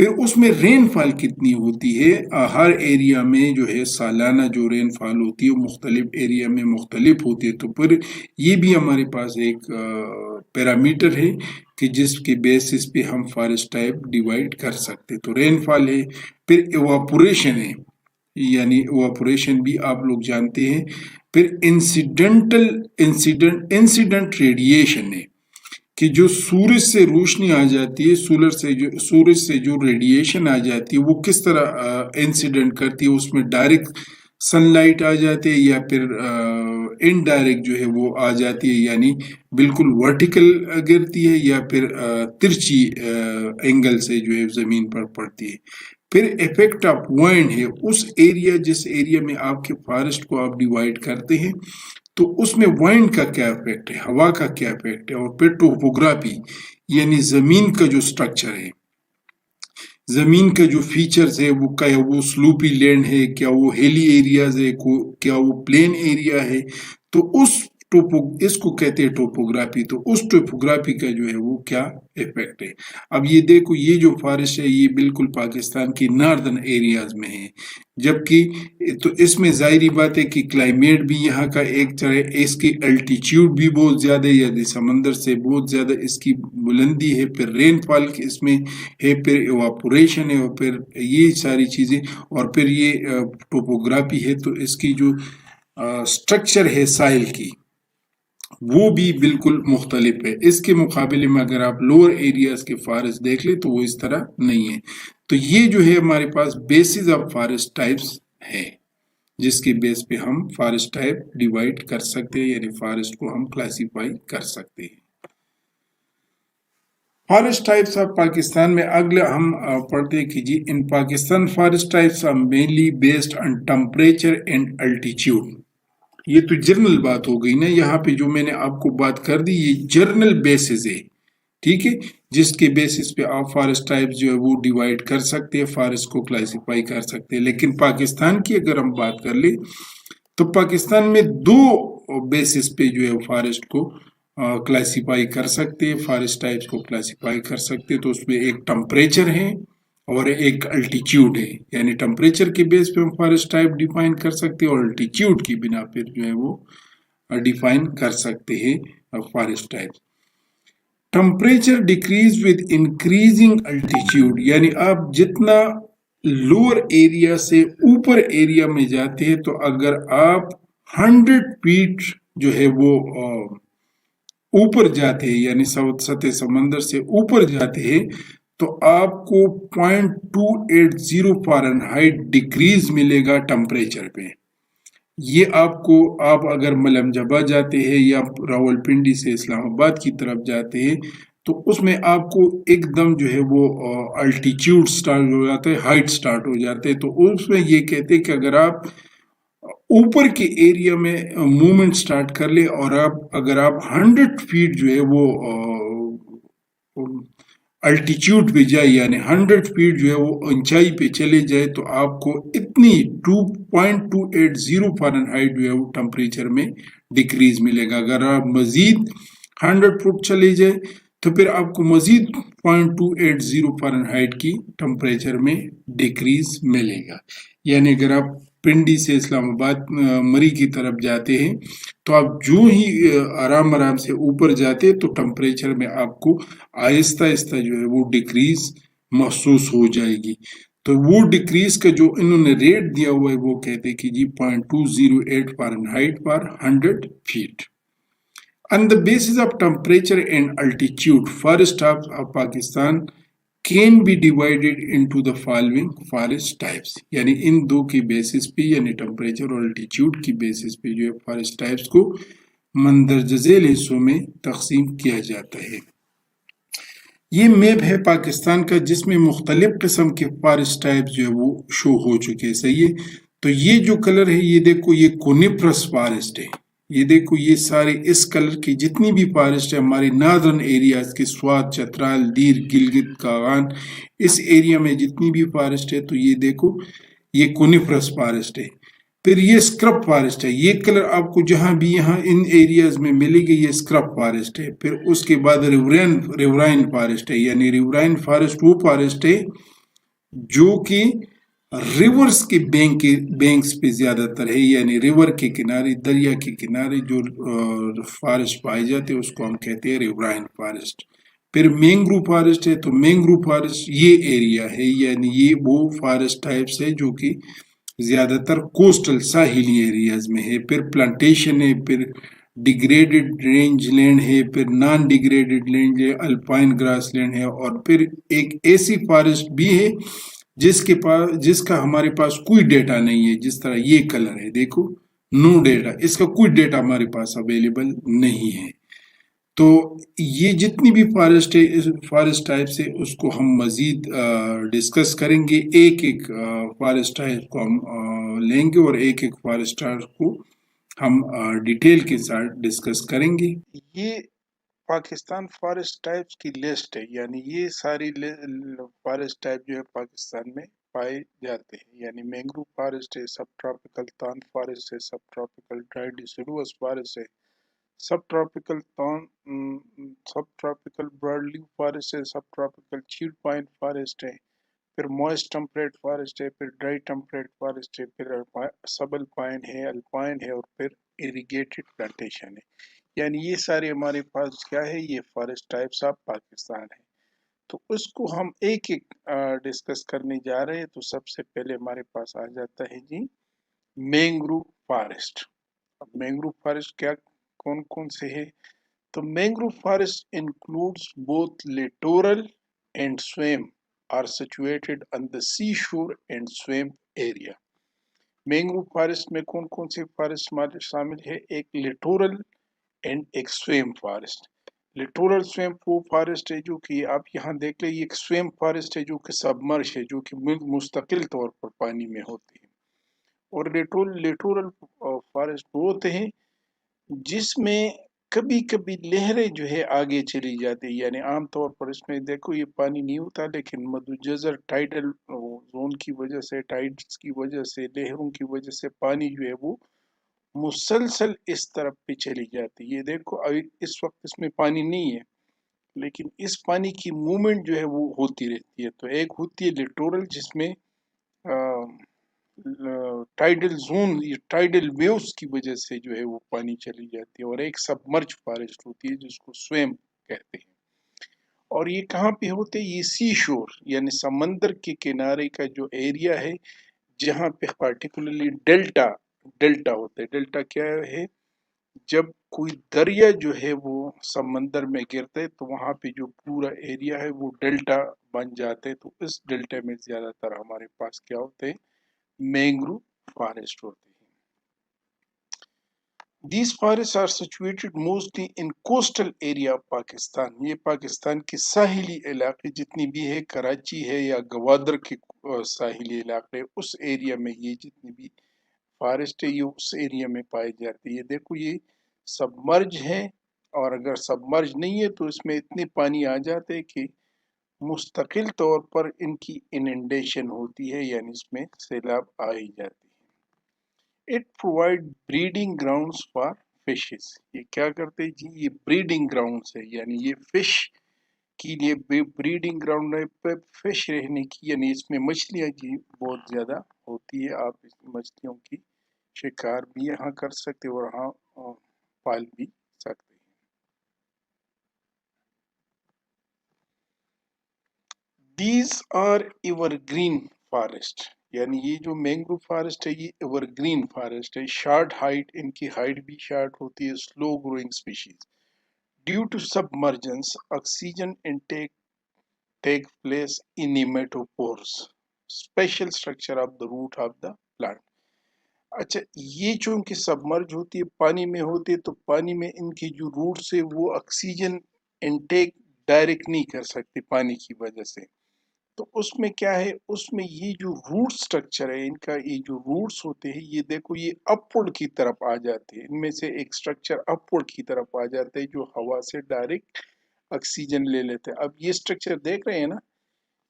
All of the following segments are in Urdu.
پھر اس میں رین فال کتنی ہوتی ہے، ہر ایریا میں جو ہے سالانہ جو رین فال ہوتی ہے وہ مختلف ایریا میں مختلف ہوتی ہے، تو پھر یہ بھی ہمارے پاس ایک پیرامیٹر ہے کہ جس کے بیسس پہ ہم فارسٹ ٹائپ ڈیوائڈ کر سکتے. تو رین فال ہے، پھر ایواپوریشن ہے، یعنی ایواپوریشن بھی آپ لوگ جانتے ہیں، پھر انسیڈنٹ ریڈیشن ہے کہ جو سورج سے روشنی آ جاتی ہے، سورج سے جو ریڈیشن آ جاتی ہے وہ کس طرح انسیڈنٹ کرتی ہے، اس میں ڈائریکٹ سن لائٹ آ جاتی ہے یا پھر انڈائریکٹ جو ہے وہ آ جاتی ہے، یعنی بالکل ورٹیکل گرتی ہے یا پھر ترچی اینگل سے جو ہے زمین پر پڑتی ہے. پھر افیکٹ آف وائنڈ ہے، اس ایریا جس ایریا میں آپ کے فارسٹ کو آپ ڈیوائڈ کرتے ہیں تو اس میں وائنڈ کا کیا افیکٹ ہے، ہوا کا کیا افیکٹ ہے. اور پھر ٹوپوگرافی یعنی زمین کا جو سٹرکچر ہے، زمین کا جو فیچرز ہے، وہ کیا وہ سلوپی لینڈ ہے، کیا وہ ہیلی ایریاز ہے، کیا وہ پلین ایریا ہے، تو اس کو کہتے ہیں ٹوپوگرافی. تو اس ٹوپوگرافی کا جو ہے وہ کیا افیکٹ ہے. اب یہ دیکھو، یہ جو فارسٹ ہے یہ بالکل پاکستان کی ناردرن ایریاز میں ہے، جبکہ تو اس میں ظاہری بات ہے کہ کلائمیٹ بھی یہاں کا ایک طرح، اس کی الٹیچیوڈ بھی بہت زیادہ ہے، یعنی سمندر سے بہت زیادہ اس کی بلندی ہے، پھر رین فال اس میں ہے، پھر ایواپوریشن ہے، اور پھر یہ ساری چیزیں، اور پھر یہ ٹوپوگرافی ہے. تو اس کی جو سٹرکچر ہے سائل کی وہ بھی بالکل مختلف ہے. اس کے مقابلے میں اگر آپ لوور ایریاز کے فارسٹ دیکھ لیں تو وہ اس طرح نہیں ہے. تو یہ جو ہے ہمارے پاس بیسز آف فارسٹ ٹائپس ہے جس کے بیس پہ ہم فارسٹ ٹائپ ڈیوائڈ کر سکتے ہیں، یعنی فارسٹ کو ہم کلاسیفائی کر سکتے ہیں. فارسٹ ٹائپس آف پاکستان میں اگلا ہم پڑھتے ہیں کہ جی in Pakistan forest types are mainly based on temperature and altitude. یہ تو جرنل بات ہو گئی نا، یہاں پہ جو میں نے آپ کو بات کر دی یہ جرنل بیسز ہے، ٹھیک ہے، جس کے بیسس پہ آپ فارسٹ ٹائپس جو ہے وہ ڈیوائڈ کر سکتے ہیں، فارسٹ کو کلاسیفائی کر سکتے ہیں. لیکن پاکستان کی اگر ہم بات کر لیں تو پاکستان میں دو بیسس پہ جو ہے فارسٹ کو کلاسیفائی کر سکتے ہیں، فارسٹ ٹائپس کو کلاسیفائی کر سکتے ہیں. تو اس میں ایک ٹمپریچر ہے اور ایک الٹیچیوڈ ہے، یعنی ٹمپریچر کے بیس پہ ہم فارسٹ ٹائپ ڈیفائن کر سکتے ہیں اور الٹیچیوڈ کی بنا پہ جو ہے وہ ڈیفائن کر سکتے ہیں forest type. Temperature decrease with increasing altitude, یعنی آپ جتنا لوور ایریا سے اوپر ایریا میں جاتے ہیں تو اگر آپ 100 فیٹ جو ہے وہ اوپر جاتے ہیں، یعنی سطح سمندر سے اوپر جاتے ہیں، تو آپ کو 0.280 فارنہائٹ ڈیکریز ملے گا ٹمپریچر پہ. یہ آپ اگر ملم جبہ جاتے ہیں یا راولپنڈی سے اسلام آباد کی طرف جاتے ہیں تو اس میں آپ کو ایک دم جو ہے وہ الٹیچیوڈ سٹارٹ ہو جاتا ہے، ہائٹ سٹارٹ ہو جاتے ہیں. تو اس میں یہ کہتے ہیں کہ اگر آپ اوپر کے ایریا میں موومنٹ سٹارٹ کر لیں اور اگر آپ 100 فیٹ جو ہے وہ الٹیچیوڈ پہ جائے، یعنی 100 فیٹ جو ہے وہ اونچائی پہ چلے جائے، تو آپ کو اتنی 2.280 فارنہائٹ جو ہے وہ ٹمپریچر میں ڈیکریز ملے گا. اگر آپ مزید 100 فٹ چلے جائے تو پھر آپ کو مزید 0.280 فارنہائٹ کی ٹمپریچر میں ڈیکریز ملے گا. یعنی اگر آپ پنڈی سے اسلام آباد مری کی طرف جاتے ہیں تو آپ جو ہی آرام سے اوپر جاتے تو ٹمپریچر میں آپ کو آہستہ آہستہ جو ہے وہ ڈیکریز محسوس ہو جائے گی. تو وہ ڈیکریز کا جو انہوں نے ریٹ دیا ہوا ہے وہ کہتے کہ جی 0.208 Fahrenheit per 100 fat. On the basis of temperature and altitude, forest of Pakistan can be divided into the following forest types. یعنی ان دو کی بیسس پہ، یعنی ٹمپریچر اور الٹیچیوڈ کی بیسس پہ جو ہے فارسٹ ٹائپس کو مندرجہ ذیل حصوں میں تقسیم کیا جاتا ہے. یہ میپ ہے پاکستان کا جس میں مختلف قسم کے فارسٹ ٹائپس جو ہے وہ شو ہو چکے. صحیح ہے، تو یہ جو کلر ہے یہ دیکھو، یہ کونیپرس فارسٹ ہے. یہ دیکھو، یہ سارے اس کلر کی جتنی بھی فارسٹ ہے ہمارے ناردرن ایریاز کے، سوات، چترال، دیر، گلگت، کاغان، اس ایریا میں جتنی بھی فارسٹ ہے تو یہ دیکھو یہ کونیپرس فارسٹ ہے. پھر یہ اسکرب فارسٹ ہے، یہ کلر آپ کو جہاں بھی یہاں ان ایریاز میں ملے گی، یہ اسکرب فارسٹ ہے. پھر اس کے بعد ریورائن فارسٹ ہے، یعنی ریورائن فارسٹ وہ فارسٹ ہے جو کہ ریورز کے بینکس پہ زیادہ تر ہے، یعنی ریور کے کنارے، دریا کے کنارے جو فارسٹ پائے جاتے ہیں اس کو ہم کہتے ہیں ریورائن فارسٹ۔ پھر مینگرو فارسٹ ہے، تو مینگرو فارسٹ یہ ایریا ہے، یعنی یہ وہ فارسٹ ٹائپس ہے جو کہ زیادہ تر کوسٹل ساحلی ایریاز میں ہے۔ پھر پلانٹیشن ہے، پھر ڈیگریڈڈ رینج لینڈ ہے، پھر نان ڈیگریڈڈ لینڈ ہے، الپائن گراس لینڈ ہے، اور پھر ایک ایسی فارسٹ بھی ہے جس کا ہمارے پاس کوئی ڈیٹا نہیں ہے، جس طرح یہ کلر ہے، دیکھو نو ڈیٹا، اس کا کوئی ڈیٹا ہمارے پاس اویلیبل نہیں ہے۔ تو یہ جتنی بھی فارسٹ ٹائپس ہے اس کو ہم مزید ڈسکس کریں گے، ایک ایک فارسٹ ٹائپ کو ہم لیں گے اور ایک ایک فارسٹ ٹائپ کو ہم ڈیٹیل کے ساتھ ڈسکس کریں گے۔ یہ پاکستان فارسٹ ٹائپس کی لسٹ ہے، یعنی یہ ساری فارسٹ ٹائپ جو ہے پاکستان میں پائے جاتے ہیں، یعنی مینگرو فارسٹ ہے، سب ٹراپیکل تان فارسٹ ہے، سب ٹراپیکل ڈرائی ڈیسیڈوس فارسٹ ہے، سب ٹراپیکل براڈ لیف فارسٹ ہے، سب ٹراپیکل چیڈ پائن فارسٹ ہے، پھر موئسٹ ٹمپریٹ فارسٹ ہے، پھر ڈرائی ٹمپریٹ فارسٹ ہے، پھر سب الپائن ہے، الپائن ہے، اور پھر اریگیٹڈ پلانٹیشن ہے۔ یعنی یہ سارے ہمارے پاس کیا ہے، یہ فارسٹ ٹائپس آف پاکستان ہے۔ تو اس کو ہم ایک ایک ڈسکس کرنے جا رہے ہیں۔ تو سب سے پہلے ہمارے پاس آ جاتا ہے جی مینگروو فارسٹ۔ اب مینگروو فارسٹ کیا کون کون سے ہے؟ تو mangrove forest includes both littoral and swamp are situated on the seashore and swamp area۔ Mangrove forest میں کون کون سے فارسٹ شامل ہے؟ ایک لٹورل اینڈ ایک سویم فارسٹ۔ لٹورل سویم وہ فارسٹ ہے جو کہ آپ یہاں دیکھ لیں، یہ ایک سویم فارسٹ ہے جو کہ سبمرش ہے، جو کہ مستقل طور پر پانی میں ہوتی ہے۔ اور لٹورل فارسٹ وہ ہوتے ہیں جس میں کبھی کبھی لہریں جو ہے آگے چلی جاتی ہے، یعنی عام طور پر اس میں دیکھو یہ پانی نہیں ہوتا، لیکن مدوجزر ٹائیڈل زون کی وجہ سے، ٹائیڈز کی وجہ سے، لہروں کی وجہ سے پانی جو ہے وہ مسلسل اس طرف پہ چلی جاتی ہے۔ یہ دیکھو ابھی اس وقت اس میں پانی نہیں ہے، لیکن اس پانی کی موومنٹ جو ہے وہ ہوتی رہتی ہے۔ تو ایک ہوتی ہے لٹورل جس میں ٹائیڈل زون، ٹائیڈل ویوز کی وجہ سے جو ہے وہ پانی چلی جاتی ہے، اور ایک سبمرج فارسٹ ہوتی ہے جس کو سویم کہتے ہیں۔ اور یہ کہاں پہ ہوتے ہیں؟ یہ سی شور یعنی سمندر کے کنارے کا جو ایریا ہے، جہاں پہ پارٹیکولرلی ڈیلٹا ہوتا ہے۔ ڈیلٹا کیا ہے؟ جب کوئی دریا جو ہے وہ سمندر میں گرتا ہے تو وہاں پہ جو پورا ایریا ہے وہ ڈیلٹا بن جاتے ہیں۔ تو اس ڈیلٹا میں زیادہ تر ہمارے پاس کیا ہوتے ہیں؟ مینگرو فارسٹ ہوتے ہیں۔ These forests are situated mostly in coastal area of Pakistan. یہ پاکستان کے ساحلی علاقے جتنی بھی ہے، کراچی ہے یا گوادر کے ساحلی علاقے، اس ایریا میں یہ جتنی بھی فارسٹ ہے یہ اس ایریا میں پائی جاتی ہے۔ دیکھو یہ سبمرج ہے، اور اگر سبمرج نہیں ہے تو اس میں اتنے پانی آ جاتے ہیں کہ مستقل طور پر ان کی اننڈیشن ہوتی ہے، یعنی اس میں سیلاب آ ہی جاتی ہے۔ It provide breeding grounds for fishes. یہ کیا کرتے ہیں جی؟ یہ بریڈنگ گراؤنڈز ہے، یعنی یہ فش کے لیے بریڈنگ گراؤنڈ ہے، فش رہنے کی، یعنی اس میں مچھلیاں جی بہت زیادہ ہوتی ہے۔ آپ اس مچھلیوں کی شکار بھی یہاں کر سکتے اور یہاں پال بھی سکتے ہیں۔ These are evergreen forest, یعنی یہ جو مینگرو فارسٹ ہے یہ ایور گرین فارسٹ ہے۔ شارٹ ہائٹ، ان کی ہائٹ بھی شارٹ ہوتی ہے۔ Slow growing species due to submergence oxygen intake take place in pneumatophores special structure of the root of the plant. اچھا، یہ چونکہ سبمرج ہوتی ہے، پانی میں ہوتی ہے، تو پانی میں ان کی جو روٹس ہے وہ آکسیجن انٹیک ڈائریکٹ نہیں کر سکتے پانی کی وجہ سے۔ تو اس میں کیا ہے، اس میں یہ جو روٹ سٹرکچر ہے ان کا، یہ جو روٹس ہوتے ہیں یہ دیکھو یہ اپورڈ کی طرف آ جاتے ہیں۔ ان میں سے ایک سٹرکچر اپورڈ کی طرف آ جاتے ہیں جو ہوا سے ڈائریکٹ آکسیجن لے لیتے ہیں۔ اب یہ سٹرکچر دیکھ رہے ہیں نا،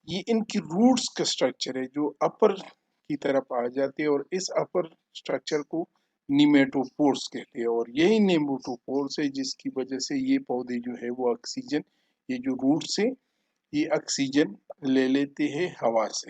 یہ ان کی روٹس کا سٹرکچر ہے جو اپر کی طرف آ جاتے ہیں، اور اس اپر سٹرکچر کو نیمیٹوپورس کہتے ہیں، اور یہی نیمیٹوپورس ہے جس کی وجہ سے یہ پودے جو ہے وہ آکسیجن، یہ جو روٹس ہیں یہ آکسیجن لے لیتے ہیں ہوا سے۔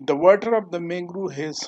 The water of the mangrove has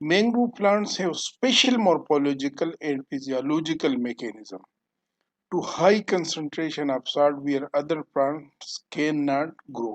Mangrove plants have special morphological and physiological mechanism to high concentration of salt where other plants cannot grow.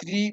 3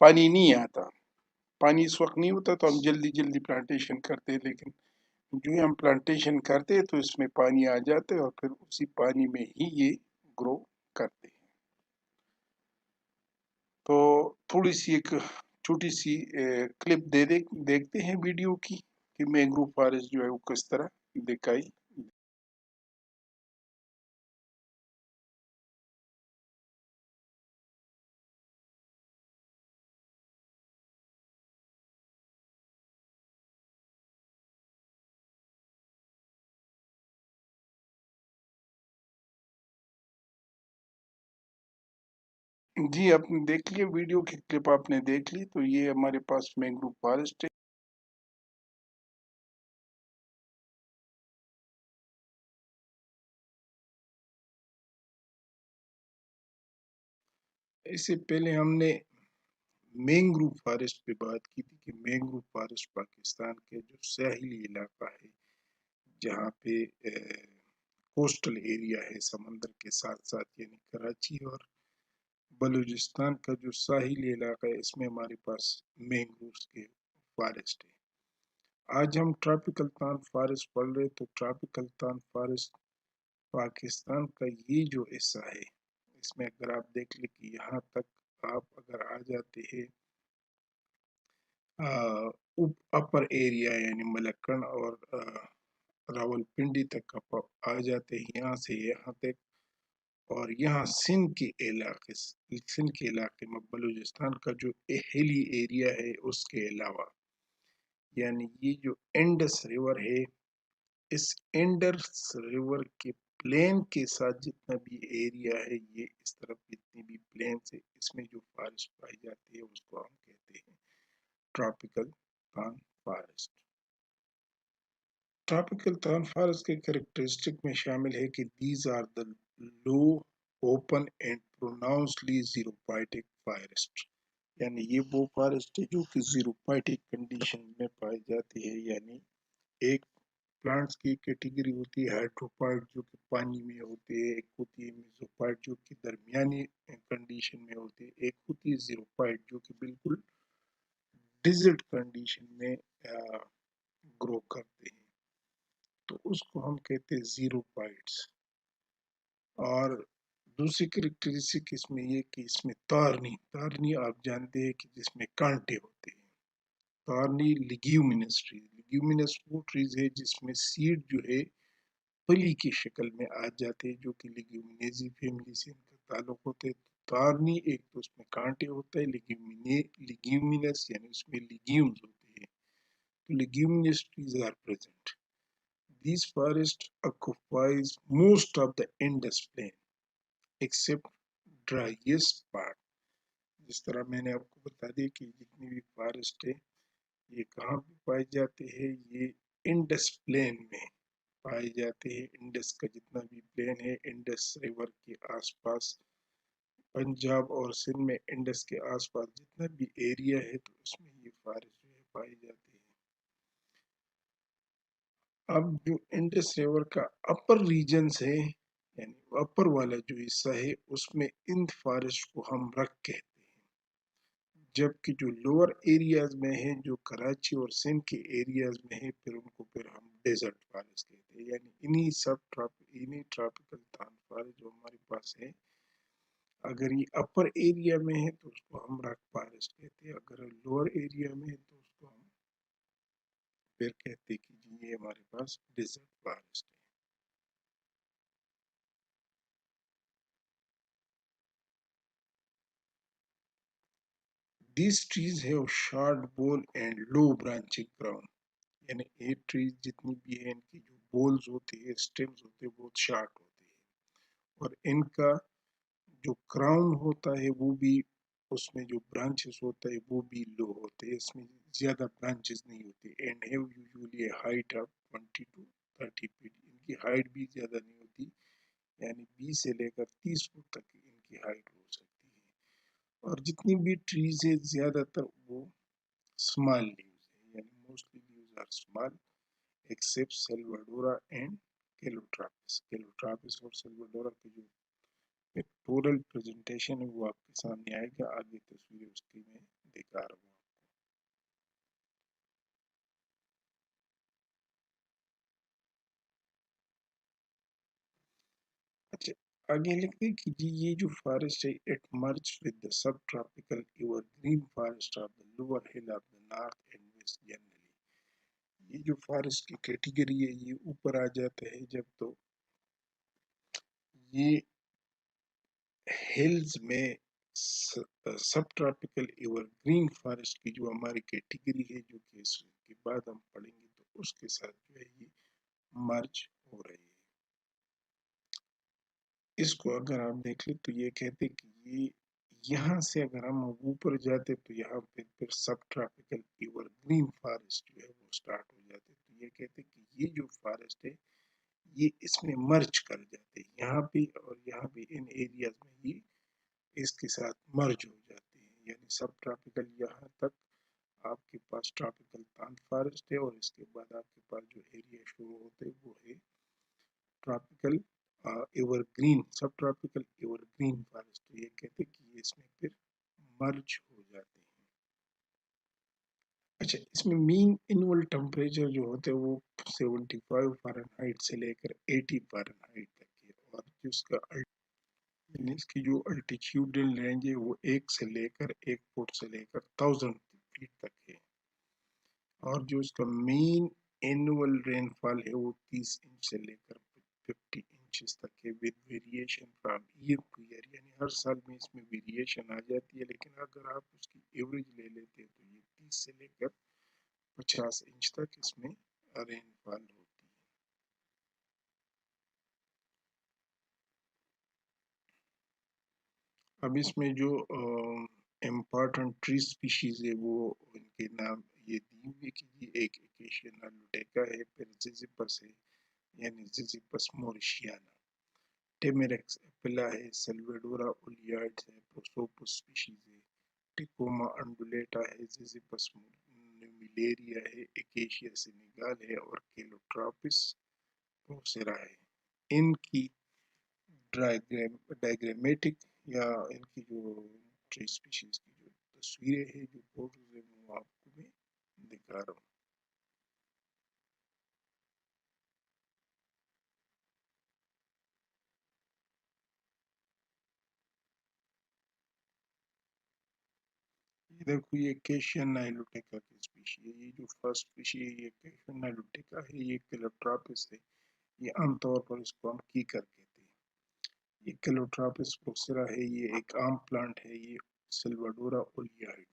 پانی نہیں آتا. پانی اس وقت نہیں ہوتا تو ہم جلدی جلدی پلانٹیشن کرتے ہیں، لیکن جو ہم پلانٹیشن کرتے ہیں تو اس میں پانی آ جاتے اور پھر اسی پانی میں ہی یہ گرو کرتے ہیں. تو تھوڑی سی ایک چھوٹی سی کلپ دیکھتے ہیں ویڈیو کی کہ مینگروو فارسٹ جو ہے وہ کس طرح دکھائی. جی آپ نے دیکھ لیا ویڈیو کی کلپ، آپ نے دیکھ لی. تو یہ ہمارے پاس مینگروو فارسٹ ہے. اس سے پہلے ہم نے مینگروو فارسٹ پہ بات کی تھی کہ مینگروو فارسٹ پاکستان کے جو ساحلی علاقہ ہے، جہاں پہ کوسٹل ایریا ہے سمندر کے ساتھ ساتھ، یعنی کراچی اور بلوچستان کا جو ساحلی علاقہ ہے، اس میں ہمارے پاس مینگرووز کے فارسٹ ہے. آج ہم ٹراپیکل تان فارسٹ پڑھ رہے تو ٹراپیکل تان فارسٹ پاکستان کا یہ جو حصہ ہے، اس میں اگر آپ دیکھ لیں کہ یہاں تک آپ اگر آ جاتے ہیں اپر ایریا یعنی ملکن اور راول پنڈی تک آپ آ جاتے ہیں، یہاں سے یہاں تک، اور یہاں سندھ کے علاقے میں بلوچستان کا جو ہلی ایریا ہے اس کے علاوہ، یعنی یہ جو انڈس ریور ہے، اس انڈس ریور کے پلین کے ساتھ جتنا بھی ایریا ہے، یہ اس طرف جتنی بھی پلینس ہے، اس میں جو فارسٹ پائی جاتی ہے اس کو ہم کہتے ہیں tropical thorn forest. Tropical thorn forest کے کریکٹرسٹک میں شامل ہے کہ these are the low open and pronouncedly xerophytic forest, یعنی یہ وہ فارسٹ ہے جو کہ زیروپائٹک کنڈیشن میں پائی جاتی ہے. یعنی ایک پلانٹس کی کیٹیگری ہوتی ہے ہائیڈروپائٹ جو کہ پانی میں ہوتے ہیں، ایک ہوتی ہے میزوپائٹ جو کہ درمیانی کنڈیشن میں ہوتے ہیں، ایک ہوتی ہے زیروپائٹ جو کہ بالکل ڈیزرٹ کنڈیشن میں گرو کرتے ہیں، تو اس کو ہم کہتے ہیں زیروپائٹس. اور دوسری کریکٹرسٹک اس میں یہ کہ اس میں تارنی آپ جانتے ہیں کہ جس میں کانٹے ہوتے ہیں. تارنی لیگیومینس وہ ٹریز ہے جس میں سیڈ جو ہے پھلی کی شکل میں آ جاتے ہیں، جو کہ لیگیومینیزی فیملی سے ان کا تعلق ہوتا ہے. تارنی ایک تو اس میں کانٹے ہوتا ہے، لیگیومینس یعنی اس میں لیگیومز ہوتے ہیں. تو leguminous trees are present. These forests occupies most of the Indus plain except driest part. جس طرح میں نے آپ کو بتا دی کہ جتنی بھی فارسٹ ہے یہ کہاں پہ پائے جاتے ہیں، یہ انڈس پلین میں پائے جاتے ہیں. انڈس کا جتنا بھی پلین ہے، انڈس ریور کے آس پاس، پنجاب اور سندھ میں انڈس کے آس پاس جتنا بھی ایریا ہے تو اس میں یہ فارسٹ جو ہے پائی جاتی ہے. اب جو انڈس ریور کا اپر ریجنز ہے، یعنی اپر والا جو حصہ ہے، اس میں ان فارسٹ کو ہم رک کہتے ہیں، جبکہ جو لوور ایریاز میں ہے جو کراچی اور سندھ کے ایریاز میں ہے، پھر ہم ڈیزرٹ فارسٹ کہتے ہیں. یعنی انہی ٹراپیکل تان فارسٹ جو ہمارے پاس ہے، اگر یہ اپر ایریا میں ہے تو اس کو ہم رک فارسٹ کہتے ہیں، اگر لوور ایریا میں ہے تو اس کو ہم پھر کہتے ہیں کہ جی یہ ہمارے پاس ڈیزرٹ فارسٹ ہے. These trees have short bole and low branching crown. یعنی یہ ٹریز جتنی بھی ہیں ان کی جو بولز ہوتے ہیں، اسٹیمز ہوتے ہیں، بہت شارٹ ہوتے ہیں، اور ان کا جو کراؤن ہوتا ہے وہ بھی، اس میں جو برانچز ہوتا ہے وہ بھی لو ہوتے ہیں، اس میں زیادہ برانچز نہیں ہوتے. And have usually a height of 20 to 30 feet. ان کی ہائٹ بھی زیادہ نہیں ہوتی، یعنی 20 سے لے کر 30 فٹ تک ان کی ہائٹ ہو سکتی ہے. اور جتنی بھی ٹریز ہے زیادہ تر وہ اسمال لیوز ہے، یعنی mostly leaves are small except Salvadora and Calotropis. Calotropis اور سیلواڈورا کے جو پکٹورل پریزنٹیشن وہ آپ کے سامنے آئے گا، آگے تصویر اس کی میں دکھا رہا ہوں. اچھا آگے لکھتے ہیں کہ جی یہ جو فارسٹ ہے it merge with the subtropical evergreen forest of the lower hill of the north and west generally. یہ جو فارسٹ کی کیٹیگری ہے یہ اوپر آ جاتا ہے جب تو یہ ہلز میں سب ٹراپیکل ایور گرین فارسٹ کی جو ہماری کیٹیگری ہے جو کہ اس کے بعد ہم پڑھیں گے تو اس کے ساتھ جو ہے یہ مرج ہو رہی ہے. اس کو اگر آپ دیکھ لیں تو یہ کہتے کہ یہ یہاں سے اگر ہم اوپر جاتے تو یہاں پھر سب ٹراپیکل ایور گرین فارسٹ جو ہے وہ سٹارٹ ہو جاتے. تو یہ کہتے کہ یہ جو فارسٹ ہے یہ اس میں مرج کر جاتے یہاں بھی اور یہاں بھی ان ایریاز میں یہ اس کے ساتھ مرج ہو جاتے ہیں. یعنی سب ٹراپیکل یہاں تک آپ کے پاس ٹراپیکل تاند فارسٹ ہے اور اس کے بعد آپ کے پاس جو ایریا شروع ہوتے وہ ہے ٹراپیکل ایور گرین سب ٹراپیکل ایور گرین فارسٹ. یہ کہتے کہ یہ اس میں پھر مرج ہو جاتے ہیں. اچھا اس میں مین انول ٹمپریچر جو ہوتا ہے وہ 75 فارنہائٹ سے لے کر 80 فارنہائٹ تک ہے اور جس کا یعنی اس کی جو الٹیٹیوڈل رینج ہے وہ 1 سے لے کر 1 فٹ سے لے کر 1000 فیٹ تک ہے اور جو اس کا مین اینول رین فال ہے وہ 30 انچ سے لے کر 50 انچز تک ہے with variation from year to year. یعنی ہر سال میں اس میں ویریشن آ جاتی ہے لیکن اگر آپ اس کی ایوریج لے لیتے تو یہ 30 سے لے کر 50 انچ تک اس میں رین فال ہوتی ہے. اب اس میں جو امپارٹنٹ ٹری سپیشیز ہے وہ ان کے نام یہ دی ہوئی کہ یہ ایک ایکیشیا نالوٹیکا ہے، پھر زیزیپس ہے یعنی زیزیپس موریشیانا، ٹیمیرکس اپیلا ہے، سیلویڈورا اولیاڈس ہے، پروسوپس سپیشیز ہے، ٹیکوما انڈولیٹا ہے، زیزیپس نیومیلیریا ہے، ایکیشیا سینیگال ہے اور کیلوٹراپس پروسیرا ہے. ان کی ڈائیگرامیٹک یا ان کی جو ٹری سپیشیز کی جو تصویریں ہیں جو فوٹوز ہیں وہ آپ کو میں دکھا رہا ہوں. یہ دیکھو یہ ایکیشیا نائلوٹیکا کی اسپیشی ہے. یہ جو فرسٹ اسپیشی ہے یہ ایکیشیا نائلوٹیکا ہے، یہ کیلوٹراپس ہے. یہ عام طور پر اس کو ہم کیکر کہتے ہیں. یہ کیلوٹراپس پروسیرا ہے، یہ ایک عام پلانٹ ہے. یہ سیلواڈورا اولیاڈ ہے.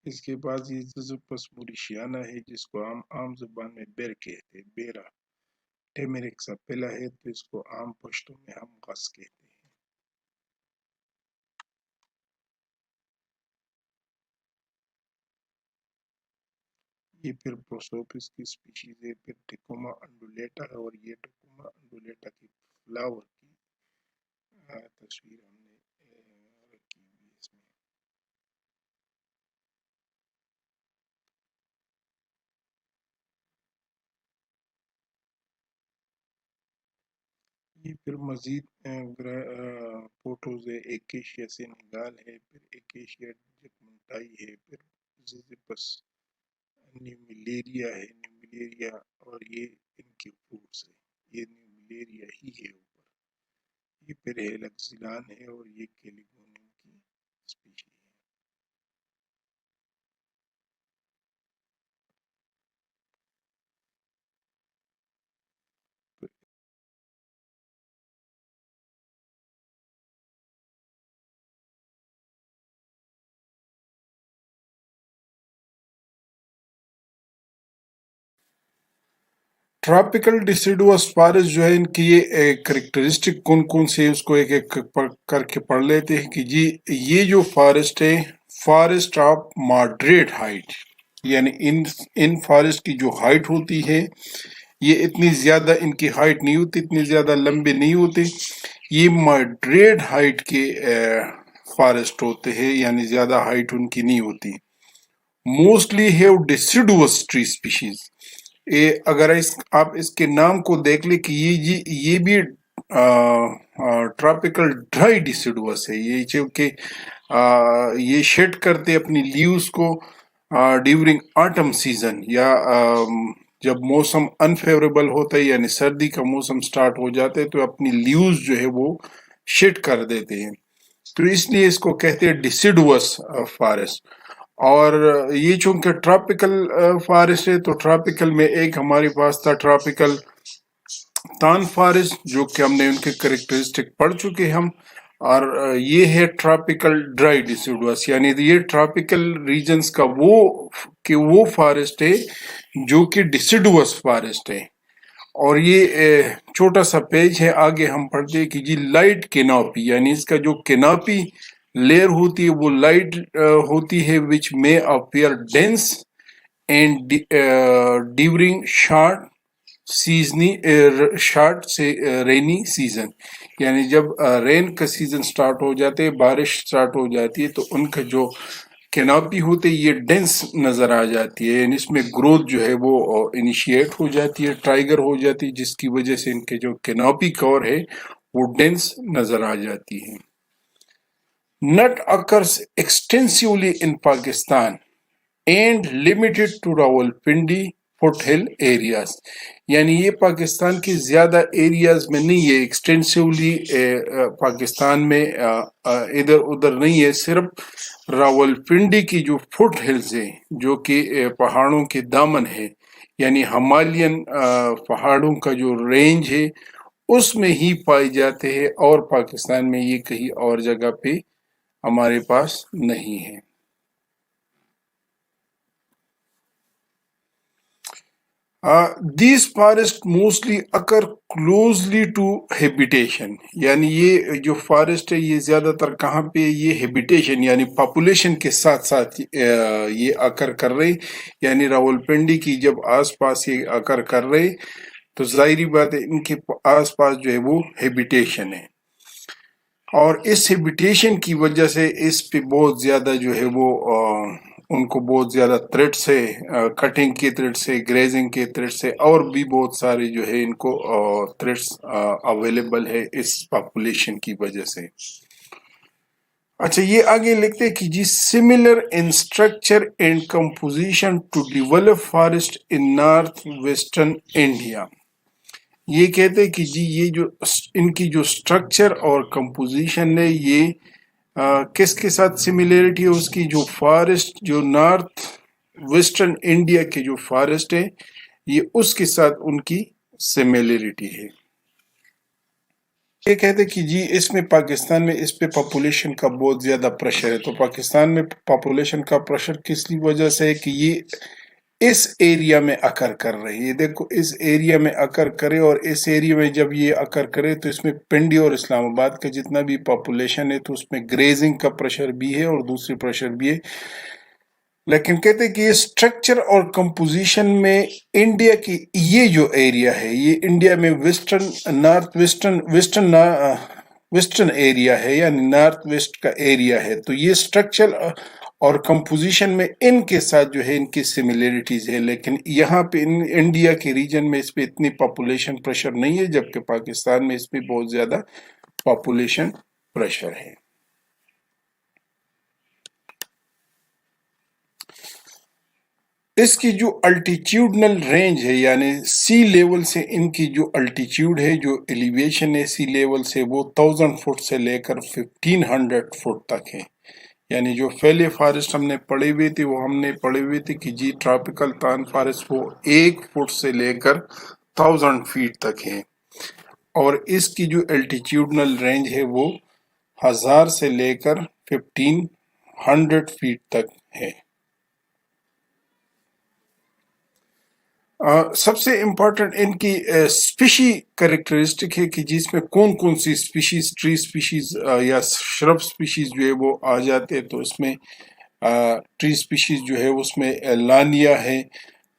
اس کے بعد یہ زیزوپس موریشیانا ہے جس کو عام زبان میں بیر کہتے ہیں، بیرا. ٹیمیرکس اپیلا ہے تو اس کو عام پشتوں میں ہم غص کہتے ہیں. یہ پھر پروسوپس کی سپیشیز ہے. پھر ٹیکوما انڈولیٹا ہے اور یہ ٹیکوما انڈولیٹا کی فلاور کی تصویر ہم نے رکھی ہوئی اس میں. یہ پھر مزید فوٹوز ہے. ایکیشیا سینیگال ہے، پھر ایکیشیا جگمنٹائی ہے، پھر زیزیپس نیومیلیریا ہے، نیومیلیریا اور یہ ان کے فروٹس ہے. یہ نیومیلیریا ہی ہے اوپر. یہ پھر ہیلکسیلان ہے اور یہ کیلیگونیم کی اسپیشی ہے. ٹراپیکل ڈیسیڈوس فارسٹ جو ہے ان کی یہ کریکٹرسٹک کون کون سے اس کو ایک ایک کر کے پڑھ لیتے ہیں کہ جی یہ جو فارسٹ ہے فارسٹ آف ماڈریٹ ہائٹ، یعنی ان فارسٹ کی جو ہائٹ ہوتی ہے یہ اتنی زیادہ ان کی ہائٹ نہیں ہوتی، اتنی زیادہ لمبے نہیں ہوتے. یہ ماڈریٹ ہائٹ کے فارسٹ ہوتے ہیں یعنی زیادہ ہائٹ ان کی نہیں ہوتی. Mostly have deciduous tree species. اگر آپ اس کے نام کو دیکھ لیں کہ یہ بھی ٹراپیکل ڈرائی ڈیسیڈوس ہے. یہ چونکہ یہ شیڈ کرتے اپنی لیوز کو ڈیورنگ آٹم سیزن, یا جب موسم انفیوریبل ہوتا ہے یعنی سردی کا موسم سٹارٹ ہو جاتا ہے تو اپنی لیوز جو ہے وہ شیڈ کر دیتے ہیں, تو اس لیے اس کو کہتے ہیں ڈیسیڈوس فارسٹ. اور یہ چونکہ ٹراپیکل فارسٹ ہے تو ٹراپیکل میں ایک ہمارے پاس تھا ٹراپیکل تان فارسٹ, جو کہ ہم نے ان کے کریکٹرسٹک پڑھ چکے ہم. اور یہ ہے ٹراپیکل ڈرائی ڈیسیڈوس, یعنی یہ ٹراپیکل ریجنز کا وہ فارسٹ ہے جو کہ ڈیسیڈوس فارسٹ ہے. اور یہ چھوٹا سا پیج ہے, آگے ہم پڑھتے ہیں کہ جی لائٹ کینوپی, یعنی اس کا جو کینوپی لیئر ہوتی ہے وہ لائٹ ہوتی ہے, وچ میں appear dense and during short سے رینی سیزن, یعنی جب رین کا سیزن سٹارٹ ہو جاتے ہیں, بارش سٹارٹ ہو جاتی ہے, تو ان کا جو کینوپی ہوتے یہ ڈینس نظر آ جاتی ہے, یعنی اس میں گروتھ جو ہے وہ انیشیٹ ہو جاتی ہے, ٹرائگر ہو جاتی ہے, جس کی وجہ سے ان کے جو کینوپی کور ہے وہ ڈینس نظر آ جاتی ہے. Not occurs extensively in Pakistan and limited to Rawalpindi foothill areas, یعنی یہ پاکستان کی زیادہ ایریاز میں نہیں ہے, ایکسٹینسولی پاکستان میں ادھر ادھر نہیں ہے, صرف راولپنڈی کی جو فٹ ہلز ہیں جو کہ پہاڑوں کے دامن ہے, یعنی ہمالین پہاڑوں کا جو رینج ہے اس میں ہی پائے جاتے ہیں, اور پاکستان میں یہ کہیں اور جگہ پہ ہمارے پاس نہیں ہے. These forests mostly occur closely to habitation, یعنی یہ جو فارسٹ ہے یہ زیادہ تر کہاں پہ, یہ ہیبیٹیشن یعنی پاپولیشن کے ساتھ ساتھ یہ اکر کر رہے, یعنی راولپنڈی کی جب آس پاس یہ اکر کر رہے تو ظاہری بات ہے ان کے آس پاس جو ہے وہ ہیبیٹیشن ہے, اور اس ہیبیٹیشن کی وجہ سے اس پہ بہت زیادہ جو ہے وہ ان کو بہت زیادہ تھریٹس ہے, کٹنگ کے تھریٹس ہے, گریزنگ کے تھریٹس ہے, اور بھی بہت سارے جو ہے ان کو تھریٹس اویلیبل ہے اس پاپولیشن کی وجہ سے. اچھا یہ آگے لکھتے ہیں کہ جی similar in structure and composition to develop forest in north western India. یہ کہتے ہیں کہ جی یہ جو ان کی جو اسٹرکچر اور کمپوزیشن ہے یہ کس کے ساتھ سملیرٹی ہے, اس کی جو فارسٹ جو نارتھ ویسٹرن انڈیا کے جو فارسٹ ہے یہ اس کے ساتھ ان کی سملیرٹی ہے. یہ کہتے کہ جی اس میں پاکستان میں اس پہ پاپولیشن کا بہت زیادہ پریشر ہے, تو پاکستان میں پاپولیشن کا پریشر کس وجہ سے ہے کہ یہ اس ایریا میں اکر کر رہے, یہ دیکھو اس ایریا میں اکر کرے, اور اس ایریا میں جب یہ اکر کرے تو اس میں پنڈی اور اسلام آباد کا جتنا بھی پاپولیشن ہے تو اس میں گریزنگ کا پریشر بھی ہے اور دوسری پریشر بھی ہے. لیکن کہتے ہیں کہ یہ سٹرکچر اور کمپوزیشن میں انڈیا کی یہ جو ایریا ہے یہ انڈیا میں نارتھ ویسٹرن ایریا ہے, یعنی نارتھ ویسٹ کا ایریا ہے, تو یہ سٹرکچر اور کمپوزیشن میں ان کے ساتھ جو ہے ان کی سملیرٹیز ہے. لیکن یہاں پہ انڈیا کے ریجن میں اس پہ اتنی پاپولیشن پریشر نہیں ہے, جبکہ پاکستان میں اس پہ بہت زیادہ پاپولیشن پریشر ہے. اس کی جو الٹیٹیوڈنل رینج ہے یعنی سی لیول سے ان کی جو الٹیٹیوڈ ہے, جو ایلیویشن ہے سی لیول سے, وہ 1000 فٹ سے لے کر 1500 فٹ تک ہے. یعنی جو پہلے فارسٹ ہم نے پڑھے ہوئے تھے وہ ہم نے پڑھے ہوئے تھے کہ جی ٹراپیکل تان فارسٹ وہ 1 فٹ سے لے کر 1000 فیٹ تک ہے, اور اس کی جو الٹیٹیوڈنل رینج ہے وہ 1000 سے لے کر 1500 فیٹ تک ہے. سب سے امپورٹنٹ ان کی اسپیشی کریکٹرسٹک ہے کہ جس میں کون کون سی اسپیشیز, ٹری اسپیشیز یا شرب اسپیشیز جو ہے وہ آ جاتے ہیں. تو اس میں ٹری اسپیشیز جو ہے اس میں لانیا ہے,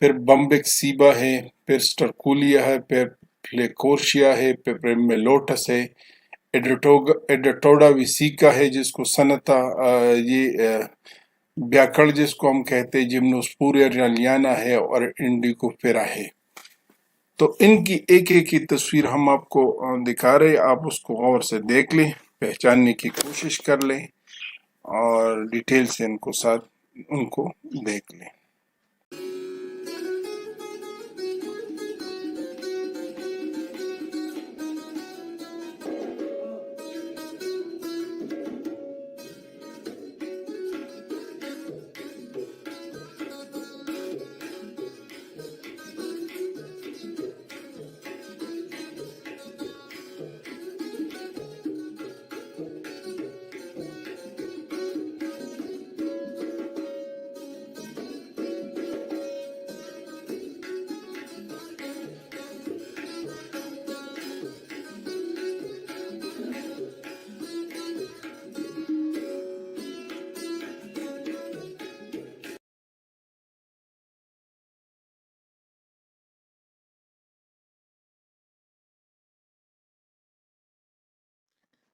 پھر بمبک سیبا ہے, پھر سٹرکولیا ہے, پھر فلیکورشیا ہے, پھر میلوٹس ہے, ایڈیٹوڈا ویسیکا ہے جس کو سنتا یہ بیاکڑ جس کو ہم کہتے ہیں، جمنوسپوریا ریلیانا ہے اور انڈیکوفیرا ہے۔ تو ان کی ایک ایک کی تصویر ہم آپ کو دکھا رہے، آپ اس کو غور سے دیکھ لیں، پہچاننے کی کوشش کر لیں اور ڈیٹیل سے ان کو دیکھ لیں۔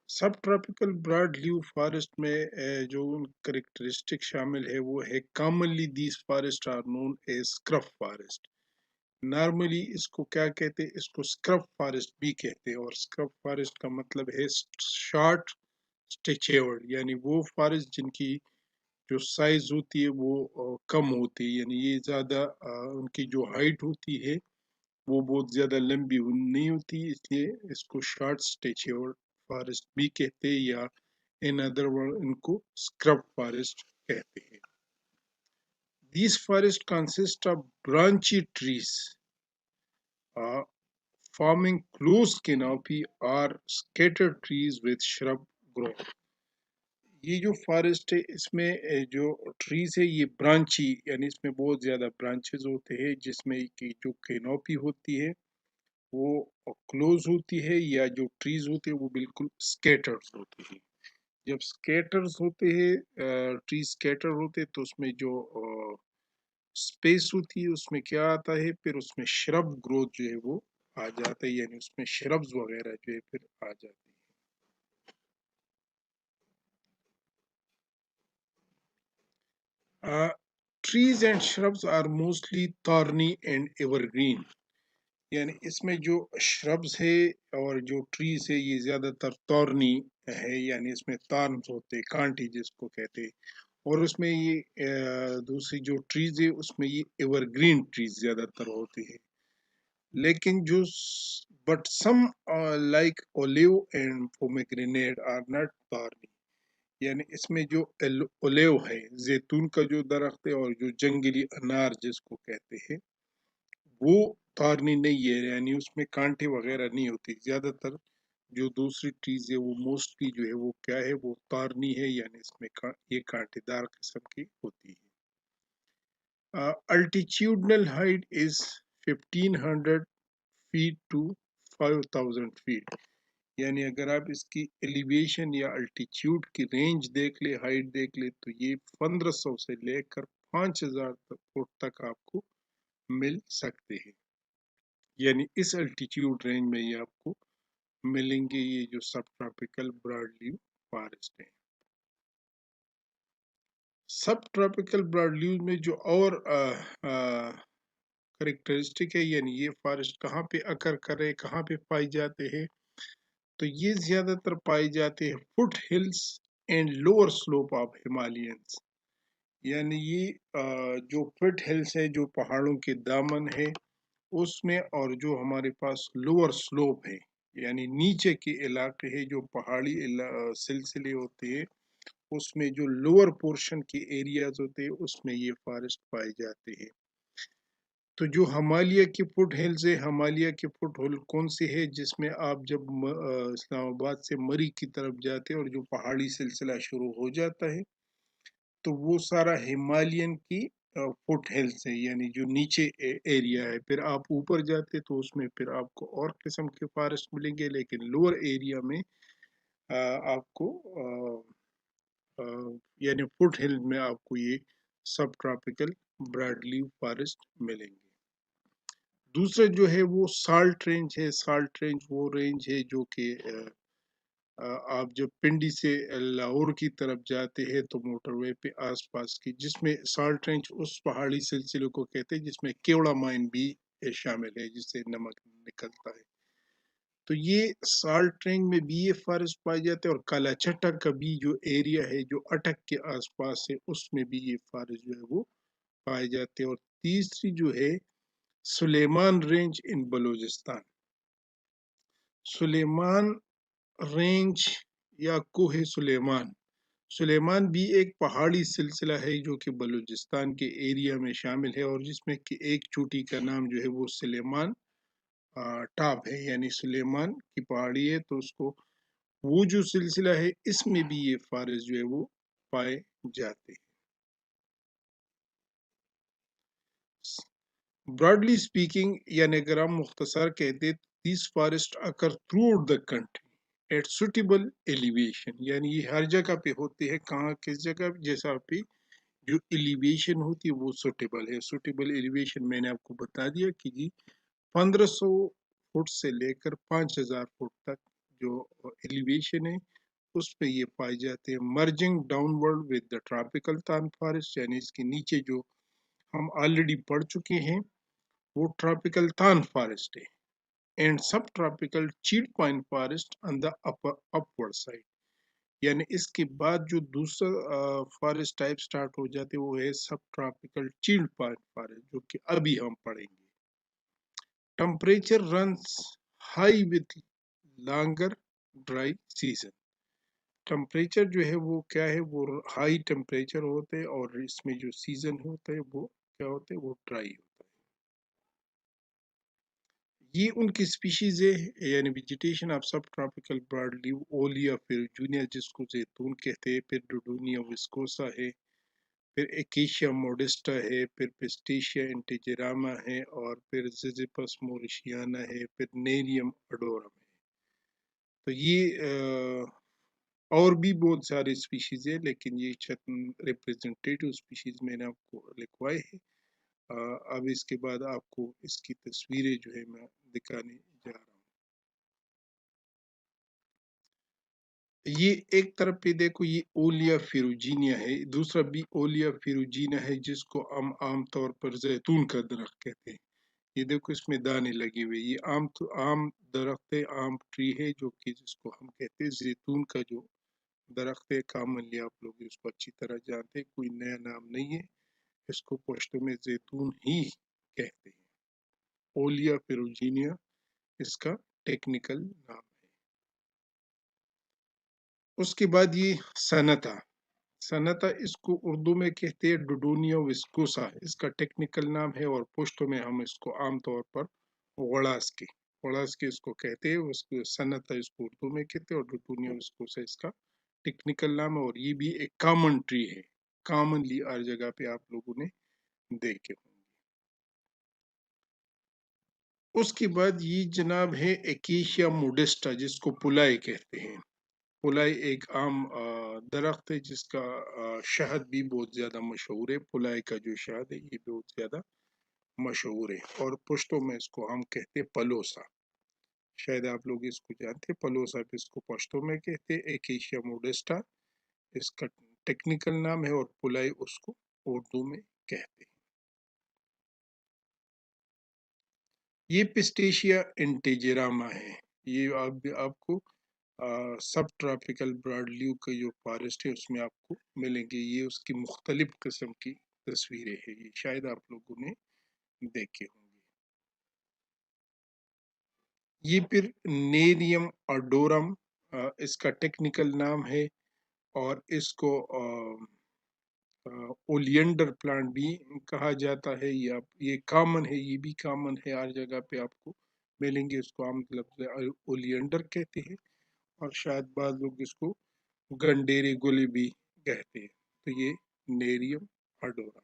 Subtropical broad leave forest میں جو ان کریکٹرسٹک شامل ہے وہ ہے commonly these forest are known as scrub forest. Normally اس کو کیا کہتے ہیں؟ اس کو اسکرف فارسٹ بھی کہتے ہیں، اور اسکرف فارسٹ کا مطلب ہے شارٹ اسٹیچیورڈ، یعنی وہ فارسٹ جن کی جو سائز ہوتی ہے وہ کم ہوتی ہے، یعنی یہ زیادہ ان کی جو ہائٹ ہوتی ہے وہ بہت زیادہ لمبی نہیں ہوتی، اس لیے اس کو شارٹ اسٹیچیورڈ فارسٹ بھی کہتے ہیں، یا ان ادر ورڈ ان کو اسکرب فارسٹ کہتے ہیں۔ These forests consist of branchy trees forming close canopy or scattered trees with shrub growth۔ یہ جو فارسٹ ہے اس میں جو ٹریز ہے یہ برانچی، یعنی اس میں بہت زیادہ برانچز ہوتے ہیں، جس میں کی جو کینوپی ہوتی ہے وہ کلوز ہوتی ہے، یا جو ٹریز ہوتے ہیں وہ بالکل اسکیٹرز ہوتے ہیں۔ جب اسکیٹرز ہوتے ہیں، ٹریز اسکیٹر ہوتے تو اس میں جو اسپیس ہوتی ہے اس میں کیا آتا ہے؟ پھر اس میں شرب گروتھ جو ہے وہ آ جاتا ہے، یعنی اس میں شربز وغیرہ جو ہے پھر آ جاتے ہیں۔ Trees and shrubs are mostly thorny and evergreen, یعنی اس میں جو شربز ہے اور جو ٹریز ہے یہ زیادہ تر تورنی ہے، یعنی اس میں تارنز ہوتے، کانٹی جس کو کہتے ہیں، اور اس میں یہ دوسری جو ٹریز ہے اس میں یہ ایور گرین ٹریز زیادہ تر ہوتے ہیں۔ لیکن جو but some like olive and pomegranate are not thorny, یعنی اس میں جو اولیو ہے، زیتون کا جو درخت ہے، اور جو جنگلی انار جس کو کہتے ہیں وہ تارنی نہیں ہے، یعنی اس میں کانٹے وغیرہ نہیں ہوتی۔ زیادہ تر جو دوسری چیز ہے وہ موسٹلی جو ہے وہ کیا ہے؟ وہ تارنی ہے، یعنی اس میں یہ کانٹے دار قسم کی ہوتی ہے۔ Altitudinal height is 1500 feet to 5000 feet, یعنی اگر آپ اس کی ایلیویشن یا الٹیچیوڈ کی رینج دیکھ لے، ہائٹ دیکھ لے، تو یہ 1500 سے لے کر 5000 فٹ تک آپ کو مل سکتے ہیں، یعنی اس الٹیچیوڈ رینج میں یہ آپ کو ملیں گے یہ جو سب ٹراپیکل براڈ لیو فارسٹ ہیں۔ سب ٹراپیکل براڈ لیو میں جو اور کریکٹرسٹک ہے، یعنی یہ فارسٹ کہاں پہ اکر کرے، کہاں پہ پائی جاتے ہیں، تو یہ زیادہ تر پائی جاتے ہیں foothills and lower slope of Himalayas, یعنی یہ جو فٹ ہلز ہے جو پہاڑوں کے دامن ہے اس میں، اور جو ہمارے پاس لوور سلوپ ہے یعنی نیچے کے علاقے ہے جو پہاڑی سلسلے ہوتے ہیں، اس میں جو لوور پورشن کے ایریاز ہوتے ہیں اس میں یہ فارسٹ پائے جاتے ہیں۔ تو جو ہمالیہ کے فٹ ہلز ہے، ہمالیہ کے فٹ ہل کون سے ہے؟ جس میں آپ جب اسلام آباد سے مری کی طرف جاتے ہیں اور جو پہاڑی سلسلہ شروع ہو جاتا ہے تو وہ سارا ہمالین کی فٹ ہلز ہے، یعنی جو نیچے ایریا ہے۔ پھر آپ اوپر جاتے تو اس میں پھر آپ کو اور قسم کے فارسٹ ملیں گے، لیکن لوور ایریا میں آپ کو یعنی فٹ ہل میں آپ کو یہ سب ٹراپیکل براڈ لیو فارسٹ ملیں گے۔ دوسرا جو ہے وہ سالٹ رینج ہے۔ سالٹ رینج وہ رینج ہے جو کہ آپ جب پنڈی سے لاہور کی طرف جاتے ہیں تو موٹر وے پہ آس پاس کی، جس میں سالٹ رینج اس پہاڑی سلسلے کو کہتے ہیں جس میں کیوڑا مائن بھی شامل ہے جس سے نمک نکلتا ہے. تو یہ سالٹ رینج میں بھی یہ فارسٹ پائے جاتے ہیں، اور کالا چٹک کا بھی جو ایریا ہے جو اٹک کے آس پاس ہے اس میں بھی یہ فارسٹ جو ہے وہ پائے جاتے ہیں. اور تیسری جو ہے سلیمان رینج ان بلوچستان. سلیمان رینج یا کوہ سلیمان، سلیمان بھی ایک پہاڑی سلسلہ ہے جو کہ بلوچستان کے ایریا میں شامل ہے، اور جس میں کہ ایک چوٹی کا نام جو ہے وہ سلیمان ٹاپ ہے، یعنی سلیمان کی پہاڑی ہے. تو اس کو وہ جو سلسلہ ہے اس میں بھی یہ فارسٹ جو ہے وہ پائے جاتے ہیں. براڈلی اسپیکنگ، یعنی اگر ہم مختصر کہتے these forest occur throughout the country at suitable elevation, یعنی یہ ہر جگہ پہ ہوتے ہیں. کہاں کس جگہ جیسا پہ جو ایلیویشن ہوتی ہے وہ سوٹیبل ہے. سوٹیبل ایلیویشن میں نے آپ کو بتا دیا کہ جی 1500 فٹ سے لے کر 5000 فٹ تک جو ایلیویشن ہے اس پہ یہ پائے جاتے ہیں. Merging down word with the tropical thorn forest, یعنی اس کے نیچے جو ہم آلریڈی پڑھ چکے ہیں وہ ٹراپیکل تان فارسٹ ہے. And subtropical chir pine forest on the upward side, یعنی اس کے بعد جو دوسرا فارسٹ ٹائپ سٹارٹ ہو جاتے وہ ہے سب ٹراپیکل چیڈ پائن فارسٹ جو کہ ابھی ہم پڑھیں گے. Temperature runs high with longer dry season. Temperature جو ہے وہ کیا ہے، وہ ہائی ٹمپریچر ہوتے ہیں، اور اس میں جو سیزن ہوتا ہے وہ کیا ہوتے ہیں، وہ ڈرائی ہوتا ہے. یہ ان کی سپیشیز ہے، یعنی vegetation of subtropical broad leave Olea ferruginea جس کو زیتون کہتے ہیں، پھر ڈوڈونیا وسکوسا ہے، پھر ایکیشیا موڈسٹا ہے، پھر پسٹیشیا انٹیجراما ہے، اور پھر زیزیپس موریشیانا ہے، پھر نیریم اڈورم ہے. تو یہ اور بھی بہت سارے سپیشیز ہیں، لیکن یہ ریپریزنٹیٹیو سپیشیز میں نے آپ کو لکھوائے ہیں. اب اس کے بعد آپ کو اس کی تصویریں جو ہے میں دکھانے جا رہا ہوں. یہ ایک طرف پہ دیکھو یہ اولیا فیروجینیا ہے، دوسرا بھی اولیا فیروجینیا ہے جس کو ہم عام طور پر زیتون کا درخت کہتے ہیں. یہ دیکھو اس میں دانے لگے ہوئے، یہ عام درخت ہے، عام ٹری ہے جو کہ جس کو ہم کہتے ہیں زیتون کا جو درخت ہے. کامنلی آپ لوگ اس کو اچھی طرح جانتے ہیں، کوئی نیا نام نہیں ہے، اس کو پشتو میں زیتون ہی کہتے ہیں. اولیا فیروجینیا اس کا ٹیکنیکل نام ہے. اس کے بعد یہ سنتا، سنتا اس کو اردو میں کہتے ہیں ڈوڈونیا وسکوسا، اس کا ٹیکنیکل نام ہے، اور پشتو میں ہم اس کو عام طور پر غڑاس کے اس کو کہتے ہیں. اس کو سنتا اس کو اردو میں کہتے ہیں، اور ڈوڈونیا وسکوسا اس کا ٹیکنیکل نام ہے. اور یہ بھی ایک کامن ٹری ہے، کامنلی ہر جگہ پہ آپ لوگوں نے دیکھے ہوں. اس کے بعد یہ جناب ہے ایکیشیا موڈسٹا جس کو پلائی کہتے ہیں. پلائی ایک عام درخت ہے جس کا شہد بھی بہت زیادہ مشہور ہے. پلائی کا جو شہد ہے یہ بہت زیادہ مشہور ہے، اور پشتوں میں اس کو ہم کہتے ہیں پلوسا. شاید آپ لوگ اس کو جانتے ہیں، پلوسا اس کو پشتوں میں کہتے ہیں. ایکیشیا موڈسٹا اس کا ٹیکنیکل نام ہے، اور پلائی اس کو اردو میں کہتے ہیں. یہ پسٹیشیا انٹیجراما ہے. یہ آپ کو سب ٹراپیکل براڈ لیو کا جو فارسٹ ہے اس میں آپ کو ملیں گے. یہ اس کی مختلف قسم کی تصویریں ہیں، یہ شاید آپ لوگوں نے دیکھے ہوں گے. یہ پھر نیریم اڈورم اس کا ٹیکنیکل نام ہے، اور اس کو اولینڈر پلانٹ بھی کہا جاتا ہے. یہ کامن ہے، یہ بھی کامن ہے، ہر جگہ پہ آپ کو ملیں گے. اس کو عام لفظ اولینڈر کہتے ہیں، اور شاید بعض لوگ اس کو گنڈیرے گلے بھی کہتے ہیں. تو یہ نیریم اڈورم ہے.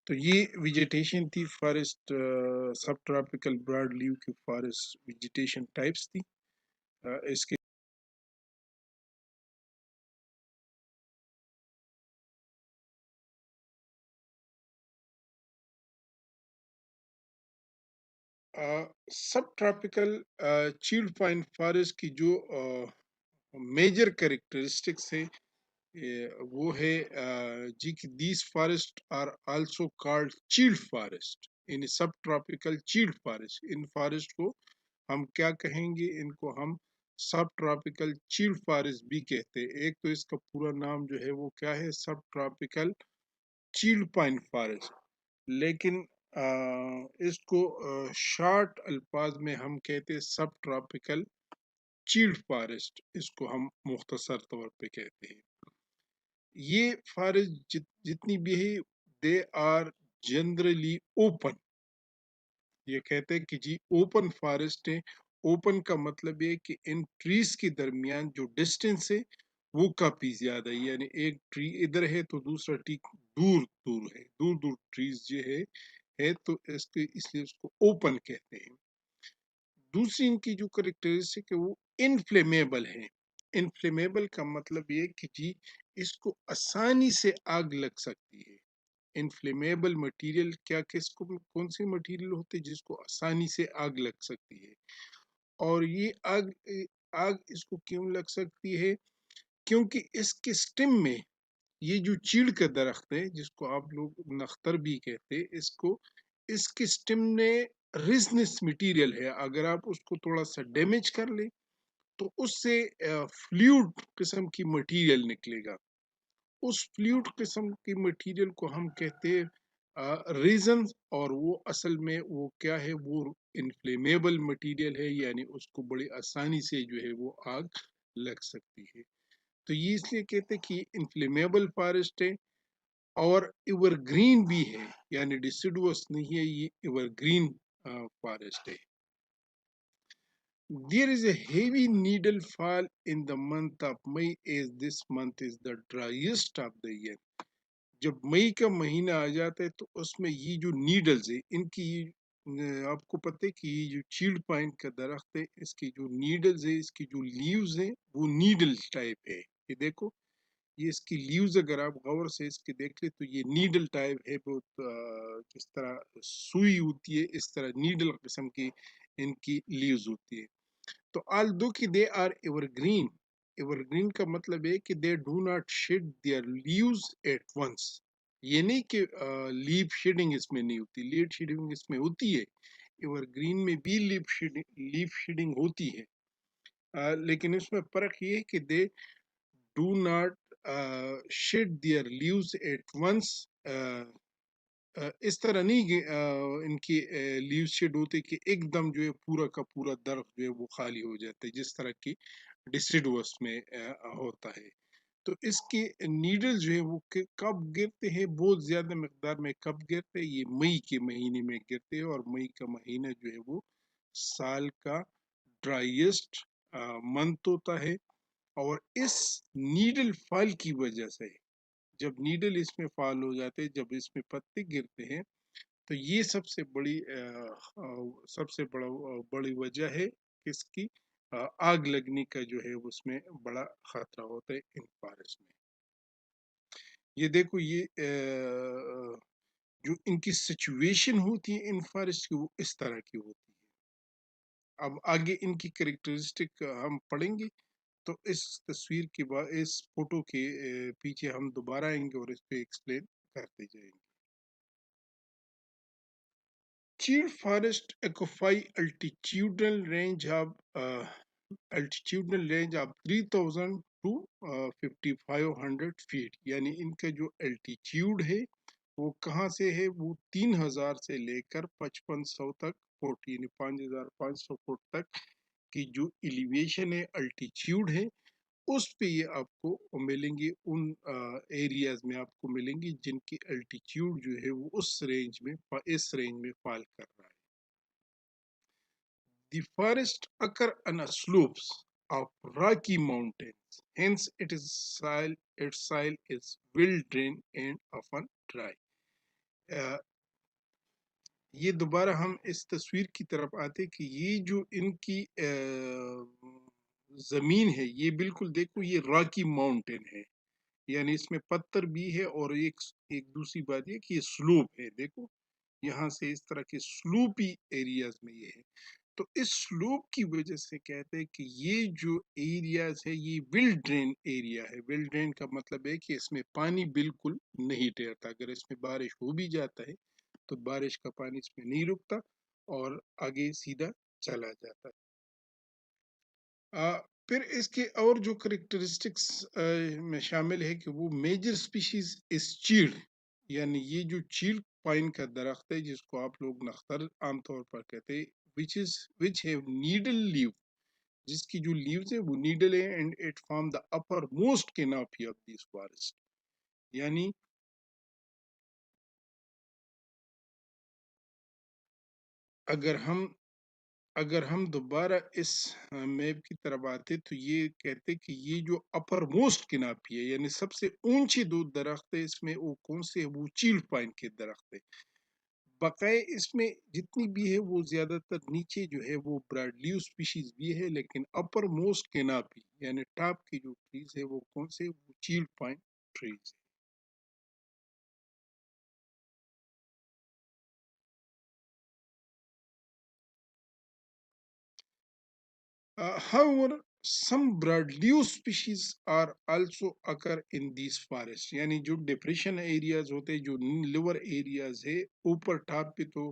تو یہ ویجیٹیشن تھی forest subtropical broad leave کی فارسٹ ویجیٹیشن ٹائپس تھی. اس کے سب ٹراپیکل چیلڈ پائن فارسٹ کی جو میجر کریکٹرسٹکس ہے وہ ہے جی کہ these forest are also called چیلڈ فارسٹ ان سب ٹراپیکل چیلڈ فارسٹ. ان فارسٹ کو ہم کیا کہیں گے؟ ان کو ہم سب ٹراپیکل چیلڈ فارسٹ بھی کہتے ہیں. ایک تو اس کا پورا نام جو ہے وہ کیا ہے؟ سب ٹراپیکل چیلڈ پائن فارسٹ. لیکن اس کو شارٹ الفاظ میں ہم کہتے ہیں سب ٹراپیکل چیلڈ فارسٹ. اس کو ہم مختصر طور پہ کہتے ہیں. یہ فارسٹ جتنی بھی ہے دے آر جنرلی اوپن. یہ کہتے ہیں کہ جی اوپن فارسٹ ہے. اوپن کا مطلب یہ کہ ان ٹریز کے درمیان جو ڈسٹینس ہے وہ کافی زیادہ ہے. یعنی ایک ٹری ادھر ہے تو دوسرا ٹری دور دور ہے، دور دور ٹریز جو ہے تو اس لیے اس کو اوپن کہتے ہیں. دوسری ان کی جو کریکٹرسٹک ہے وہ انفلیمیبل ہے. انفلیمیبل کا مطلب یہ کہ جی اس کو آسانی سے آگ لگ سکتی ہے. انفلیمیبل مٹیریل کیا کس کو کون سی مٹیریل ہوتی ہے جس کو آسانی سے آگ لگ سکتی ہے. اور یہ آگ اس کو کیوں لگ سکتی ہے؟ کیونکہ اس کے سٹم میں یہ جو چیڑ کا درخت ہے جس کو آپ لوگ نختر بھی کہتے ہیں، اس کے سٹم میں ریزنس مٹیریل ہے. اگر آپ اس کو تھوڑا سا ڈیمیج کر لیں تو اس سے فلوئڈ قسم کی مٹیریل نکلے گا. اس فلوئڈ قسم کی مٹیریل کو ہم کہتے ہیں ریزن. اور وہ اصل میں وہ کیا ہے؟ وہ انفلیمیبل مٹیریل ہے. یعنی اس کو بڑی آسانی سے جو ہے وہ آگ لگ سکتی ہے. تو یہ اس لیے کہتے کہ انفلیمیبل فارسٹ ہے اور ایور گرین بھی ہے. یعنی ڈیسیڈوس نہیں ہے، یہ ایور گرین فارسٹ ہے. There is a heavy needle fall in the month of May as this month is the driest of the year. جب مئی کا مہینہ آ جاتا ہے تو اس میں یہ جو نیڈلز ہے ان کی آپ کو پتہ ہے کہ یہ جو چیلڈ پائن کا درخت ہے اس کی جو نیڈلز ہے، اس کی جو لیوز ہیں وہ نیڈل ٹائپ ہے. یہ دیکھو، یہ اس کی لیوز اگر آپ غور سے اس کی دیکھ لیں تو یہ نیڈل ٹائپ ہے. بہت جس طرح سوئی ہوتی ہے اس طرح نیڈل قسم کی ان کی لیوز ہوتی ہے. تو although کہ they are evergreen. evergreen کا مطلب ہے کہ they do not shed their leaves at once. یہ نہیں کہ لیف شیڈنگ اس میں نہیں ہوتی، لیف شیڈنگ اس میں ہوتی ہے. evergreen میں بھی لیف شیڈنگ ہوتی ہے، لیکن اس میں فرق یہ ہے کہ they do not shed their leaves at once. اس طرح نہیں کہ ان کی لیو شیڈ ہوتے کہ ایک دم جو ہے پورا کا پورا درخت جو ہے وہ خالی ہو جاتا ہے جس طرح کی ڈیسیڈوس میں ہوتا ہے. تو اس کے نیڈل جو ہے وہ کب گرتے ہیں؟ بہت زیادہ مقدار میں کب گرتے ہیں؟ یہ مئی کے مہینے میں گرتے ہیں. اور مئی کا مہینہ جو ہے وہ سال کا ڈرائیسٹ منتھ ہوتا ہے. اور اس نیڈل فال کی وجہ سے جب نیڈل اس میں فال ہو جاتے ہیں، جب اس میں پتے گرتے ہیں تو یہ سب سے بڑی وجہ ہے کس کی؟ آگ لگنے کا جو ہے اس میں بڑا خطرہ ہوتا ہے ان فارسٹ میں. یہ دیکھو، یہ جو ان کی سچویشن ہوتی ہے ان فارسٹ کی وہ اس طرح کی ہوتی ہے. اب آگے ان کی کریکٹرسٹک ہم پڑھیں گے تو اس تصویر کے بعد اس فوٹو کے پیچھے ہم دوبارہ آئیں گے اور اس پہ ایکسپلین کرتے جائیں گے. Chir forest occupy altitudinal range of 3000 to 5500 feet. یعنی ان کا جو الٹیٹیوڈ ہے وہ کہاں سے ہے؟ وہ 3000 سے لے کر 5500 تک، یعنی 5500 فٹ تک کی جو ایلیویشن ہے، الٹیٹیوڈ ہے، اس پہ یہ آپ کو ملیں گے. ان ایریاز میں آپ کو ملیں گی جن کی الٹیٹیوڈ جو ہے وہ اس رینج میں فال کر رہا ہے. The forest occur on slopes of rocky mountains, hence its soil is well drained and often dry. یہ دوبارہ ہم اس تصویر کی طرف آتے کہ یہ جو ان کی زمین ہے یہ بالکل دیکھو یہ راکی ماؤنٹین ہے، یعنی اس میں پتھر بھی ہے اور ایک دوسری بات یہ کہ یہ سلوپ ہے. دیکھو یہاں سے اس طرح کے سلوپی ایریاز میں یہ ہے. تو اس سلوپ کی وجہ سے کہتے ہیں کہ یہ جو ایریاز ہے یہ ول ڈرین ایریا ہے. ول ڈرین کا مطلب ہے کہ اس میں پانی بالکل نہیں ٹھہرتا. اگر اس میں بارش ہو بھی جاتا ہے تو بارش کا پانی اس میں نہیں رکتا اور آگے سیدھا چلا جاتا ہے. پھر اس کے اور جو کریکٹرسٹکس میں شامل ہے کہ وہ میجر سپیشیز اس چیڑ، یعنی یہ جو چیڑ پائن کا درخت ہے جس کو آپ لوگ نختر عام طور پر کہتے ہیں، which have needle leaf، جس کی جو لیوز ہے وہ نیڈل ہے، and it form the upper most canopy of this forest. یعنی اگر ہم دوبارہ اس میپ کی طرف آتے تو یہ کہتے کہ یہ جو اپر موسٹ کناپی ہے، یعنی سب سے اونچے دو درخت ہے اس میں، وہ کون سے ہے؟ وہ چیل پائن کے درخت ہے. بقائے اس میں جتنی بھی ہے وہ زیادہ تر نیچے جو ہے وہ براڈ لیو سپیشیز بھی ہے، لیکن اپر موسٹ کناپی یعنی ٹاپ کی جو ٹریز ہے وہ کون سے؟ وہ چیل پائن ٹریز ہے. However, some broadleaf species are also occur in these forests. یعنی جو ڈپریشن ایریاز ہوتے ہیں، جو لوور ایریاز ہے، اوپر ٹاپ پہ تو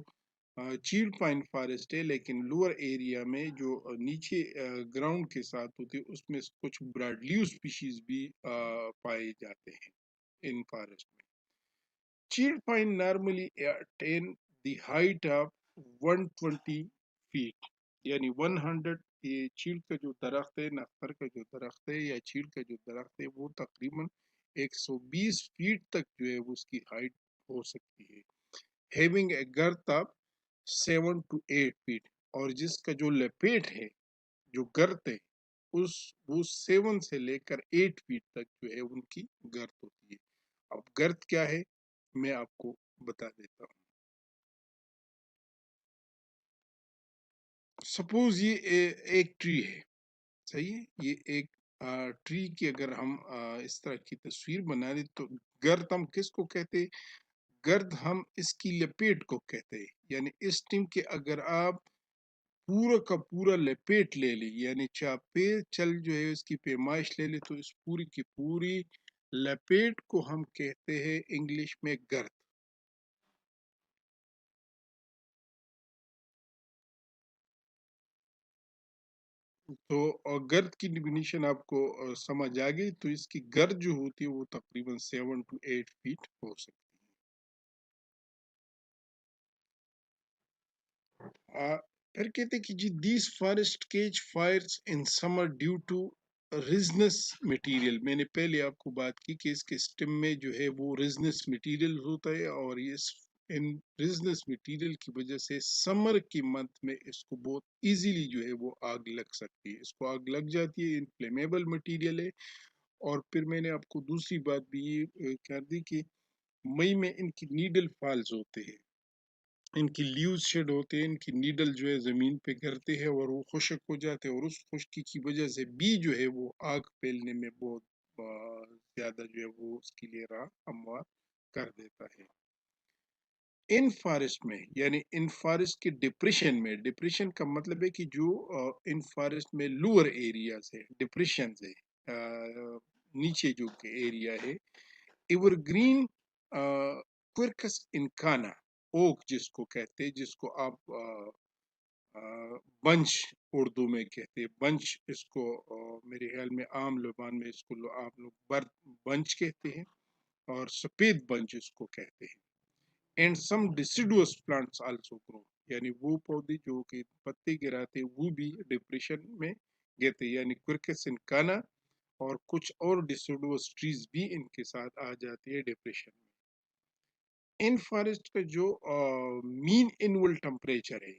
چیل پائن فارسٹ ہے، لیکن لوور ایریا میں جو نیچے گراؤنڈ کے ساتھ ہوتے ہیں اس میں کچھ براڈلیو سپیشیز بھی پائے جاتے ہیں ان فارسٹ میں. چیل pine normally attain the height of 120 feet، یعنی 100. یہ چیل کا جو درخت ہے، نختر کا جو درخت ہے یا چیل کا جو درخت ہے وہ تقریباً 120 فیٹ تک جو ہے اس کی ہائٹ ہو سکتی ہے. having a girth of 7 to 8 feet، اور جس کا جو لپیٹ ہے، جو گرت ہے، وہ 7 سے لے کر 8 فیٹ تک جو ہے ان کی گرت ہوتی ہے. اب گرت کیا ہے میں آپ کو بتا دیتا ہوں. سپوز یہ ایک ٹری ہے، صحیح ہے، یہ ایک ٹری کی اگر ہم اس طرح کی تصویر بنا لیں تو گرد ہم کس کو کہتے ہیں؟ گرد ہم اس کی لپیٹ کو کہتے ہیں. یعنی اس ٹیم کے اگر آپ پورا کا پورا لپیٹ لے لی، یعنی چاپے چل جو ہے اس کی پیمائش لے لی، تو اس پوری کی پوری لپیٹ کو ہم کہتے ہیں انگلش میں گرد. تو گرد کی ڈیفینیشن آپ کو سمجھ آ گئی. تو اس کی گرد جو ہوتی ہے وہ تقریباً 7 to 8 فیٹ ہو سکتی ہے. پھر کہتے کہ جی دیس فارسٹ کیچ فائرز ان سمر ڈیو ٹو ریزنس مٹیریل. میں نے پہلے آپ کو بات کی کہ اس کے سٹم میں جو ہے وہ ریزنس مٹیریل ہوتا ہے، اور اس ان ریزنس مٹیریل کی وجہ سے سمر کی منتھ میں اس کو بہت ایزیلی جو ہے وہ آگ لگ سکتی ہے. اس کو آگ لگ جاتی ہے، انفلیمیبل مٹیریل ہے. اور پھر میں نے آپ کو دوسری بات بھی یہ کر دی کہ مئی میں ان کی نیڈل فالز ہوتے ہیں، ان کی لیوز شیڈ ہوتے ہیں، ان کی نیڈل جو ہے زمین پہ گرتے ہیں اور وہ خشک ہو جاتے ہیں، اور اس خشکی کی وجہ سے بھی جو ہے وہ آگ پھیلنے میں بہت زیادہ جو ہے وہ اس کے لیے راہ ہموار کر دیتا ہے. ان فارسٹ میں، یعنی ان فارسٹ کے ڈپریشن میں، ڈپریشن کا مطلب ہے کہ جو ان فارسٹ میں لوور ایریاز ہے، ڈپریشن ہے، نیچے جو ایریا ہے، ایور گرین کوئرکس انکانا اوک جس کو کہتے ہیں، جس کو آپ بنچ اردو میں کہتے ہیں، بنچ اس کو میرے خیال میں عام زبان میں اس کو آپ لوگ بنچ کہتے ہیں، اور سفید بنچ اس کو کہتے ہیں. اینڈ سم ڈیسیڈوس پلانٹس آلسو گرو، یعنی وہ پودے جو کہ پتے گراتے وہ بھی ڈپریشن میں گرتے، یعنی کوئرکس انکانا اور کچھ اور ڈیسیڈوس ٹریز بھی ان کے ساتھ آ جاتی ہے ڈپریشن میں. ان فارسٹ کا جو مین اینول ٹمپریچر ہے،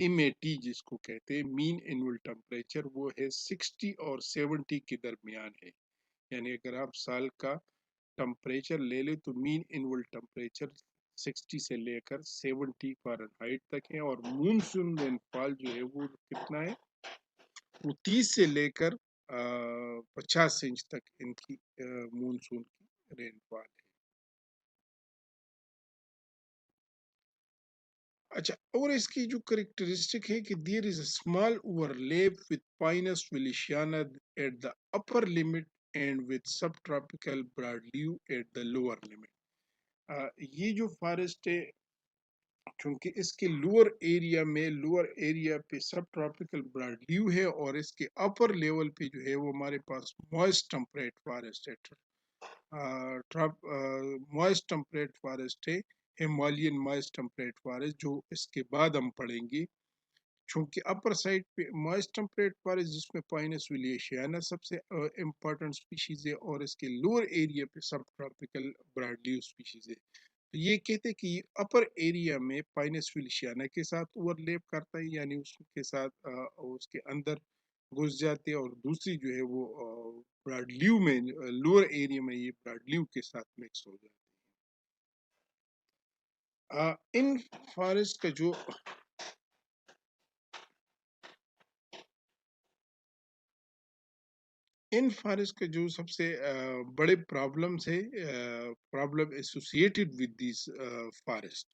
ایم اے ٹی جس کو کہتے ہیں، مین اینول ٹمپریچر، وہ ہے 60 اور 70 کے درمیان ہے. یعنی اگر آپ سال کا ٹمپریچر لے لیں تو مین اینول ٹمپریچر 60 سے لے کر 70 فارن ہائٹ تک ہے، اور مونسون رین فال جو ہے وہ کتنا ہے؟ وہ 30 سے لے کر 50 انچ تک ان کی مونسون کی رین فال ہے. اچھا، اور اس کی جو کریکٹرسٹک ہے کہ there is a small overlap with Pinus wallichiana at the upper limit and with subtropical broad leave at the lower limit. یہ جو فارسٹ ہے چونکہ اس کے لوور ایریا پہ سب ٹراپیکل براڈ لیو ہے اور اس کے اپر لیول پہ جو ہے وہ ہمارے پاس موائسٹ ٹمپریٹ فارسٹ ہے. موائسٹ ٹمپریٹ فارسٹ ہے ہمالین موائسٹ ٹمپریٹ فارسٹ جو اس کے بعد ہم پڑھیں گے. چونکہ اپر سائڈ پہ موائسٹ ٹمپریٹ فارسٹ جس میں پائنس ولیشیانا سب سے امپورٹنٹ سپیشیز ہے اور اس کے لوور ایریا پہ سب ٹراپیکل براڈ لیو سپیشیز ہے. تو یہ کہتے ہیں کہ یہ اپر ایریا میں پائنس ولیشیانا کے ساتھ اوور لیپ کرتا ہے یعنی اس کے ساتھ اس کے اندر گھس جاتے ہیں اور دوسری جو ہے وہ براڈ لیو میں لوور ایریا میں یہ براڈ لیو کے ساتھ مکس ہو جاتے ہیں. ان فارسٹ کا جو ان فارسٹ کے جو سب سے بڑے پرابلمس ہے problem associated with these forest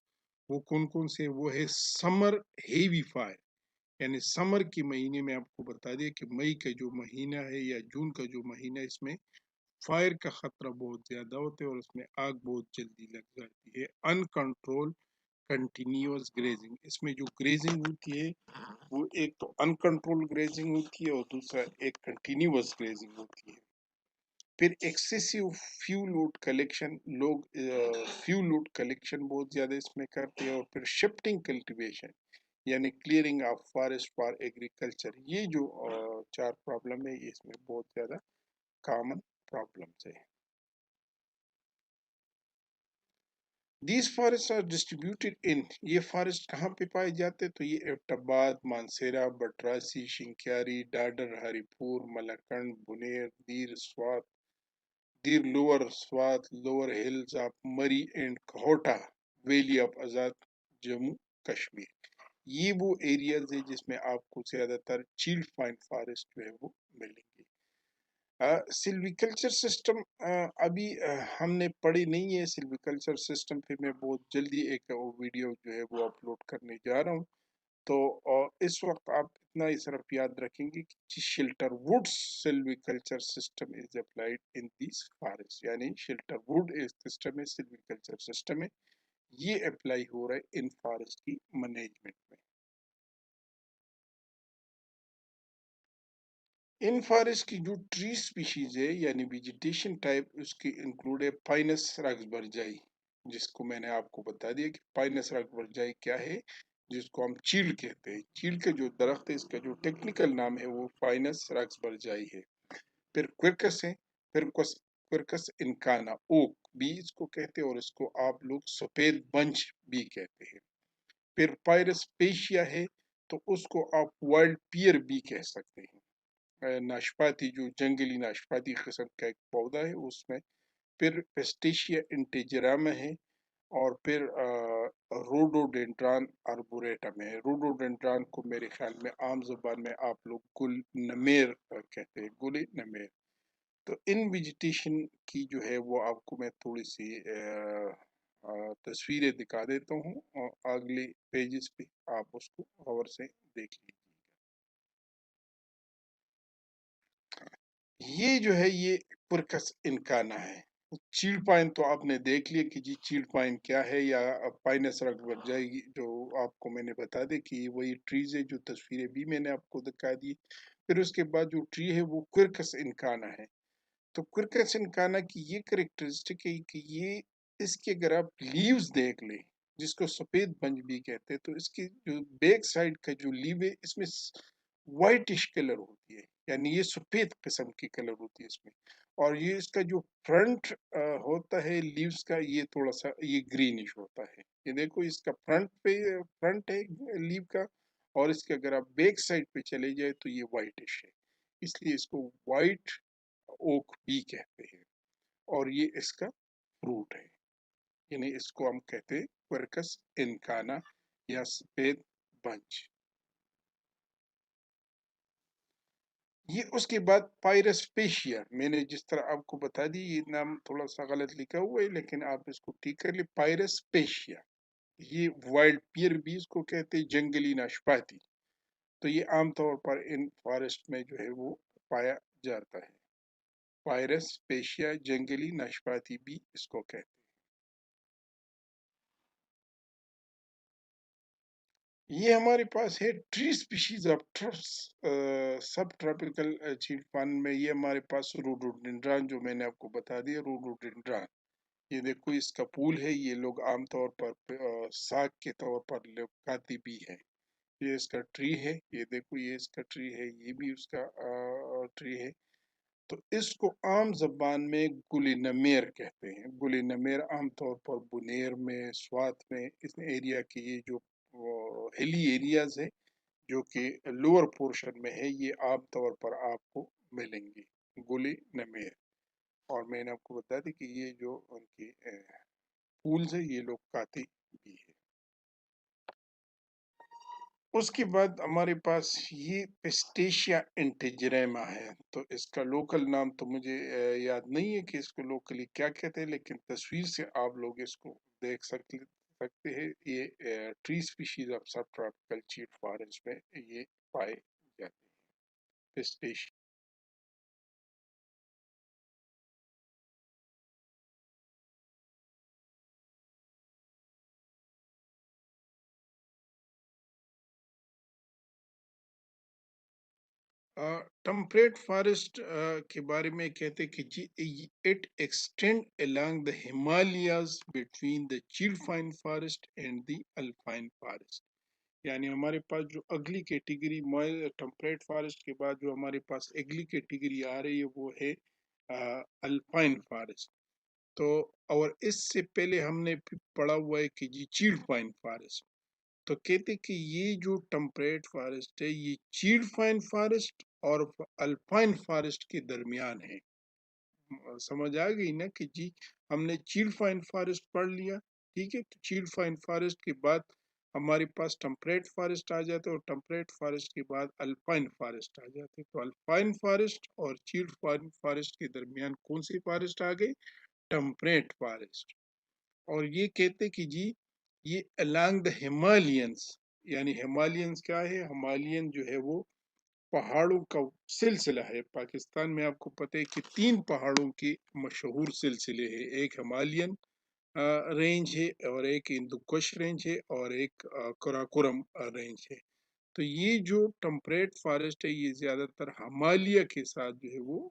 وہ کون کون سے وہ ہے سمر ہیوی فائر یعنی سمر کے مہینے میں آپ کو بتا دیا کہ مئی کا جو مہینہ ہے یا جون کا جو مہینہ اس میں فائر کا خطرہ بہت زیادہ ہوتا ہے اور اس میں آگ بہت جلدی لگ جاتی ہے. ان کنٹرول کنٹینیوس گریزنگ اس میں جو گریزنگ ہوتی ہے وہ ایک تو ان کنٹرول گریزنگ ہوتی ہے اور دوسرا ایک کنٹینیوس گریزنگ ہوتی ہے. پھر ایکسیسیو فیول ووڈ کلیکشن لوگ فیول ووڈ کلیکشن بہت زیادہ اس میں کرتے ہیں اور پھر شفٹنگ کلٹیویشن یعنی clearing of forest for agriculture. یہ جو چار پرابلم ہے یہ اس میں بہت زیادہ کامن پرابلمس ہے. These forest are distributed in یہ فارسٹ کہاں پہ پائے جاتے تو یہ ایبٹاباد Mansehra بٹراسی Shinkiari Dadar Haripur Malakand Buner Dir lower Swat lower hills of Murree and Khota valley of Azad Jammu Kashmir. یہ وہ ایریاز ہے جس میں آپ کو زیادہ تر چیلڈ پائن فارسٹ جو ہے وہ ملیں گے. سلویکلچر سسٹم ابھی ہم نے پڑھی نہیں ہے. سلویکلچر سسٹم پہ میں بہت جلدی ایک ویڈیو جو ہے وہ اپلوڈ کرنے جا رہا ہوں. تو اس وقت آپ اتنا ہی صرف یاد رکھیں گے کہ shelter wood silviculture system is applied in these forest یعنی شیلٹر ووڈ سسٹم ہے سلویکلچر سسٹم ہے یہ اپلائی ہو رہا ہے ان فارسٹ کی مینجمنٹ میں. ان فارسٹ کی جو ٹری سپیشیز ہے یعنی ویجیٹیشن ٹائپ اس کی انکلوڈ ہے پائنس رگز برجائی جس کو میں نے آپ کو بتا دیا کہ پائنس رگز برجائی کیا ہے جس کو ہم چیل کہتے ہیں. چیل کا جو درخت ہے اس کا جو ٹیکنیکل نام ہے وہ پائنس رگز برجائی ہے. پھر کوئرکس ہے کوئرکس انکانا اوک بھی اس کو کہتے ہیں اور اس کو آپ لوگ سفید بنچ بھی کہتے ہیں. پھر پائرس پیشیا ہے تو اس کو آپ وائلڈ پیئر بھی کہہ سکتے ہیں. ناشپاتی جو جنگلی ناشپاتی قسم کا ایک پودا ہے اس میں. پھر پیسٹیشیا انٹیجراما ہے اور پھر روڈوڈینڈران آربوریٹم ہے. روڈوڈینڈران کو میرے خیال میں عام زبان میں آپ لوگ گل نمیر کہتے ہیں گل نمیر. تو ان ویجیٹیشن کی جو ہے وہ آپ کو میں تھوڑی سی تصویریں دکھا دیتا ہوں اور اگلے پیجز پہ آپ اس کو غور سے دیکھ لیجیے. یہ جو ہے یہ کوئرکس انکانا ہے. چیل پائن تو آپ نے دیکھ لیا کہ جی چیل پائن کیا ہے یا پائنس رگ برجائی جو آپ کو میں نے بتا دے کہ وہی ٹریز ہے جو تصویریں بھی میں نے آپ کو دکھا دی. پھر اس کے بعد جو ٹری ہے وہ کوئرکس انکانا ہے. تو کوئرکس انکانا کی یہ کریکٹرسٹک ہے کہ یہ اس کے اگر آپ لیوز دیکھ لیں جس کو سفید بنج بھی کہتے ہیں تو اس کی جو بیک سائڈ کا جو لیو ہے اس میں وائٹش کلر ہوتی ہے یعنی یہ سفید قسم کی کلر ہوتی ہے اس میں. اور یہ اس کا جو فرنٹ ہوتا ہے لیوز کا یہ تھوڑا سا یہ گرینش ہوتا ہے. یہ دیکھو اس کا فرنٹ ہے لیو کا اور اس کے اگر آپ بیک سائڈ پہ چلے جائے تو یہ وائٹش ہے اس لیے اس کو وائٹ اوک بھی کہتے ہیں. اور یہ اس کا فروٹ ہے یعنی اس کو ہم کہتے ہیں کوئرکس انکانا یا سفید بنچ. یہ اس کے بعد پائرس پیشیا میں نے جس طرح آپ کو بتا دی یہ نام تھوڑا سا غلط لکھا ہوا ہے لیکن آپ اس کو ٹھیک کر لیں. پائرس پیشیا یہ وائلڈ پیئر بھی اس کو کہتے ہیں، جنگلی ناشپاتی. تو یہ عام طور پر ان فارسٹ میں جو ہے وہ پایا جاتا ہے. پائرس پیشیا جنگلی ناشپاتی بھی اس کو کہتے ہیں. یہ ہمارے پاس ہے tree species of subtropical chir pine میں. یہ ہمارے پاس روڈوڈینڈران جو میں نے آپ کو بتا دیا، روڈوڈینڈران. یہ دیکھو اس کا پھول ہے، یہ لوگ عام طور پر ساگ کے طور پر لوگ کھاتے بھی ہیں. یہ اس کا ٹری ہے، یہ دیکھو یہ اس کا ٹری ہے، یہ بھی اس کا ٹری ہے. تو اس کو عام زبان میں گلی نمیر کہتے ہیں. گلی نمیر عام طور پر بنیر میں، سوات میں، اس ایریا کے یہ جو ہلی ایریاز ہے جو کہ لوور پورشن میں ہے، یہ عام طور پر آپ کو ملیں گے گلی نمیر. اور میں نے آپ کو بتا دی کہ یہ جو ان کی پھولز ہے یہ لوگ کھاتے بھی ہے. اس کے بعد ہمارے پاس یہ پسٹیشیا انٹیجریما ہے. تو اس کا لوکل نام تو مجھے یاد نہیں ہے کہ اس کو لوکلی کیا کہتے ہیں، لیکن تصویر سے آپ لوگ اس کو دیکھ سکتے ہیں. یہ tree species of subtropical chir forest میں یہ پائے جاتے ہیں. پسٹیشیا ٹمپریٹ فارسٹ کے بارے میں کہتے کہ جی it extend along the Himalayas between the chir pine forest and the alpine forest. یعنی ہمارے پاس جو اگلی کیٹیگری ٹمپریٹ فارسٹ کے بعد جو ہمارے پاس اگلی کیٹیگری آ رہی ہے وہ ہے الپائن فارسٹ. تو اور اس سے پہلے ہم نے پڑھا ہوا ہے کہ جی چیڑ پائن فارسٹ. تو کہتے کہ یہ جو ٹمپریٹ فارسٹ ہے یہ چیڑ پائن فارسٹ اور الپائن فارسٹ کے درمیان ہے. سمجھ آ گئی نا کہ جی ہم نے چیڑ پائن فارسٹ پڑھ لیا، ٹھیک ہے. تو چیڑ پائن فارسٹ کے بعد ہمارے پاس ٹمپریٹ فارسٹ آ جاتے اور ٹمپریٹ فارسٹ کے بعد الپائن فارسٹ آ جاتے. تو الپائن فارسٹ اور چیڑ پائن فارسٹ کے درمیان کون سی فارسٹ آ گئی؟ ٹمپریٹ فارسٹ. اور یہ کہتے کہ جی یہ along the ہمالینس، یعنی ہمالینس کیا ہے؟ ہمالین جو ہے وہ پہاڑوں کا سلسلہ ہے. پاکستان میں آپ کو پتہ ہے کہ 3 پہاڑوں کے مشہور سلسلے ہیں. ایک ہمالین رینج ہے، اور ایک ہندوکش رینج ہے، اور ایک کراکورم رینج ہے. تو یہ جو ٹمپریٹ فارسٹ ہے یہ زیادہ تر ہمالیہ کے ساتھ جو ہے وہ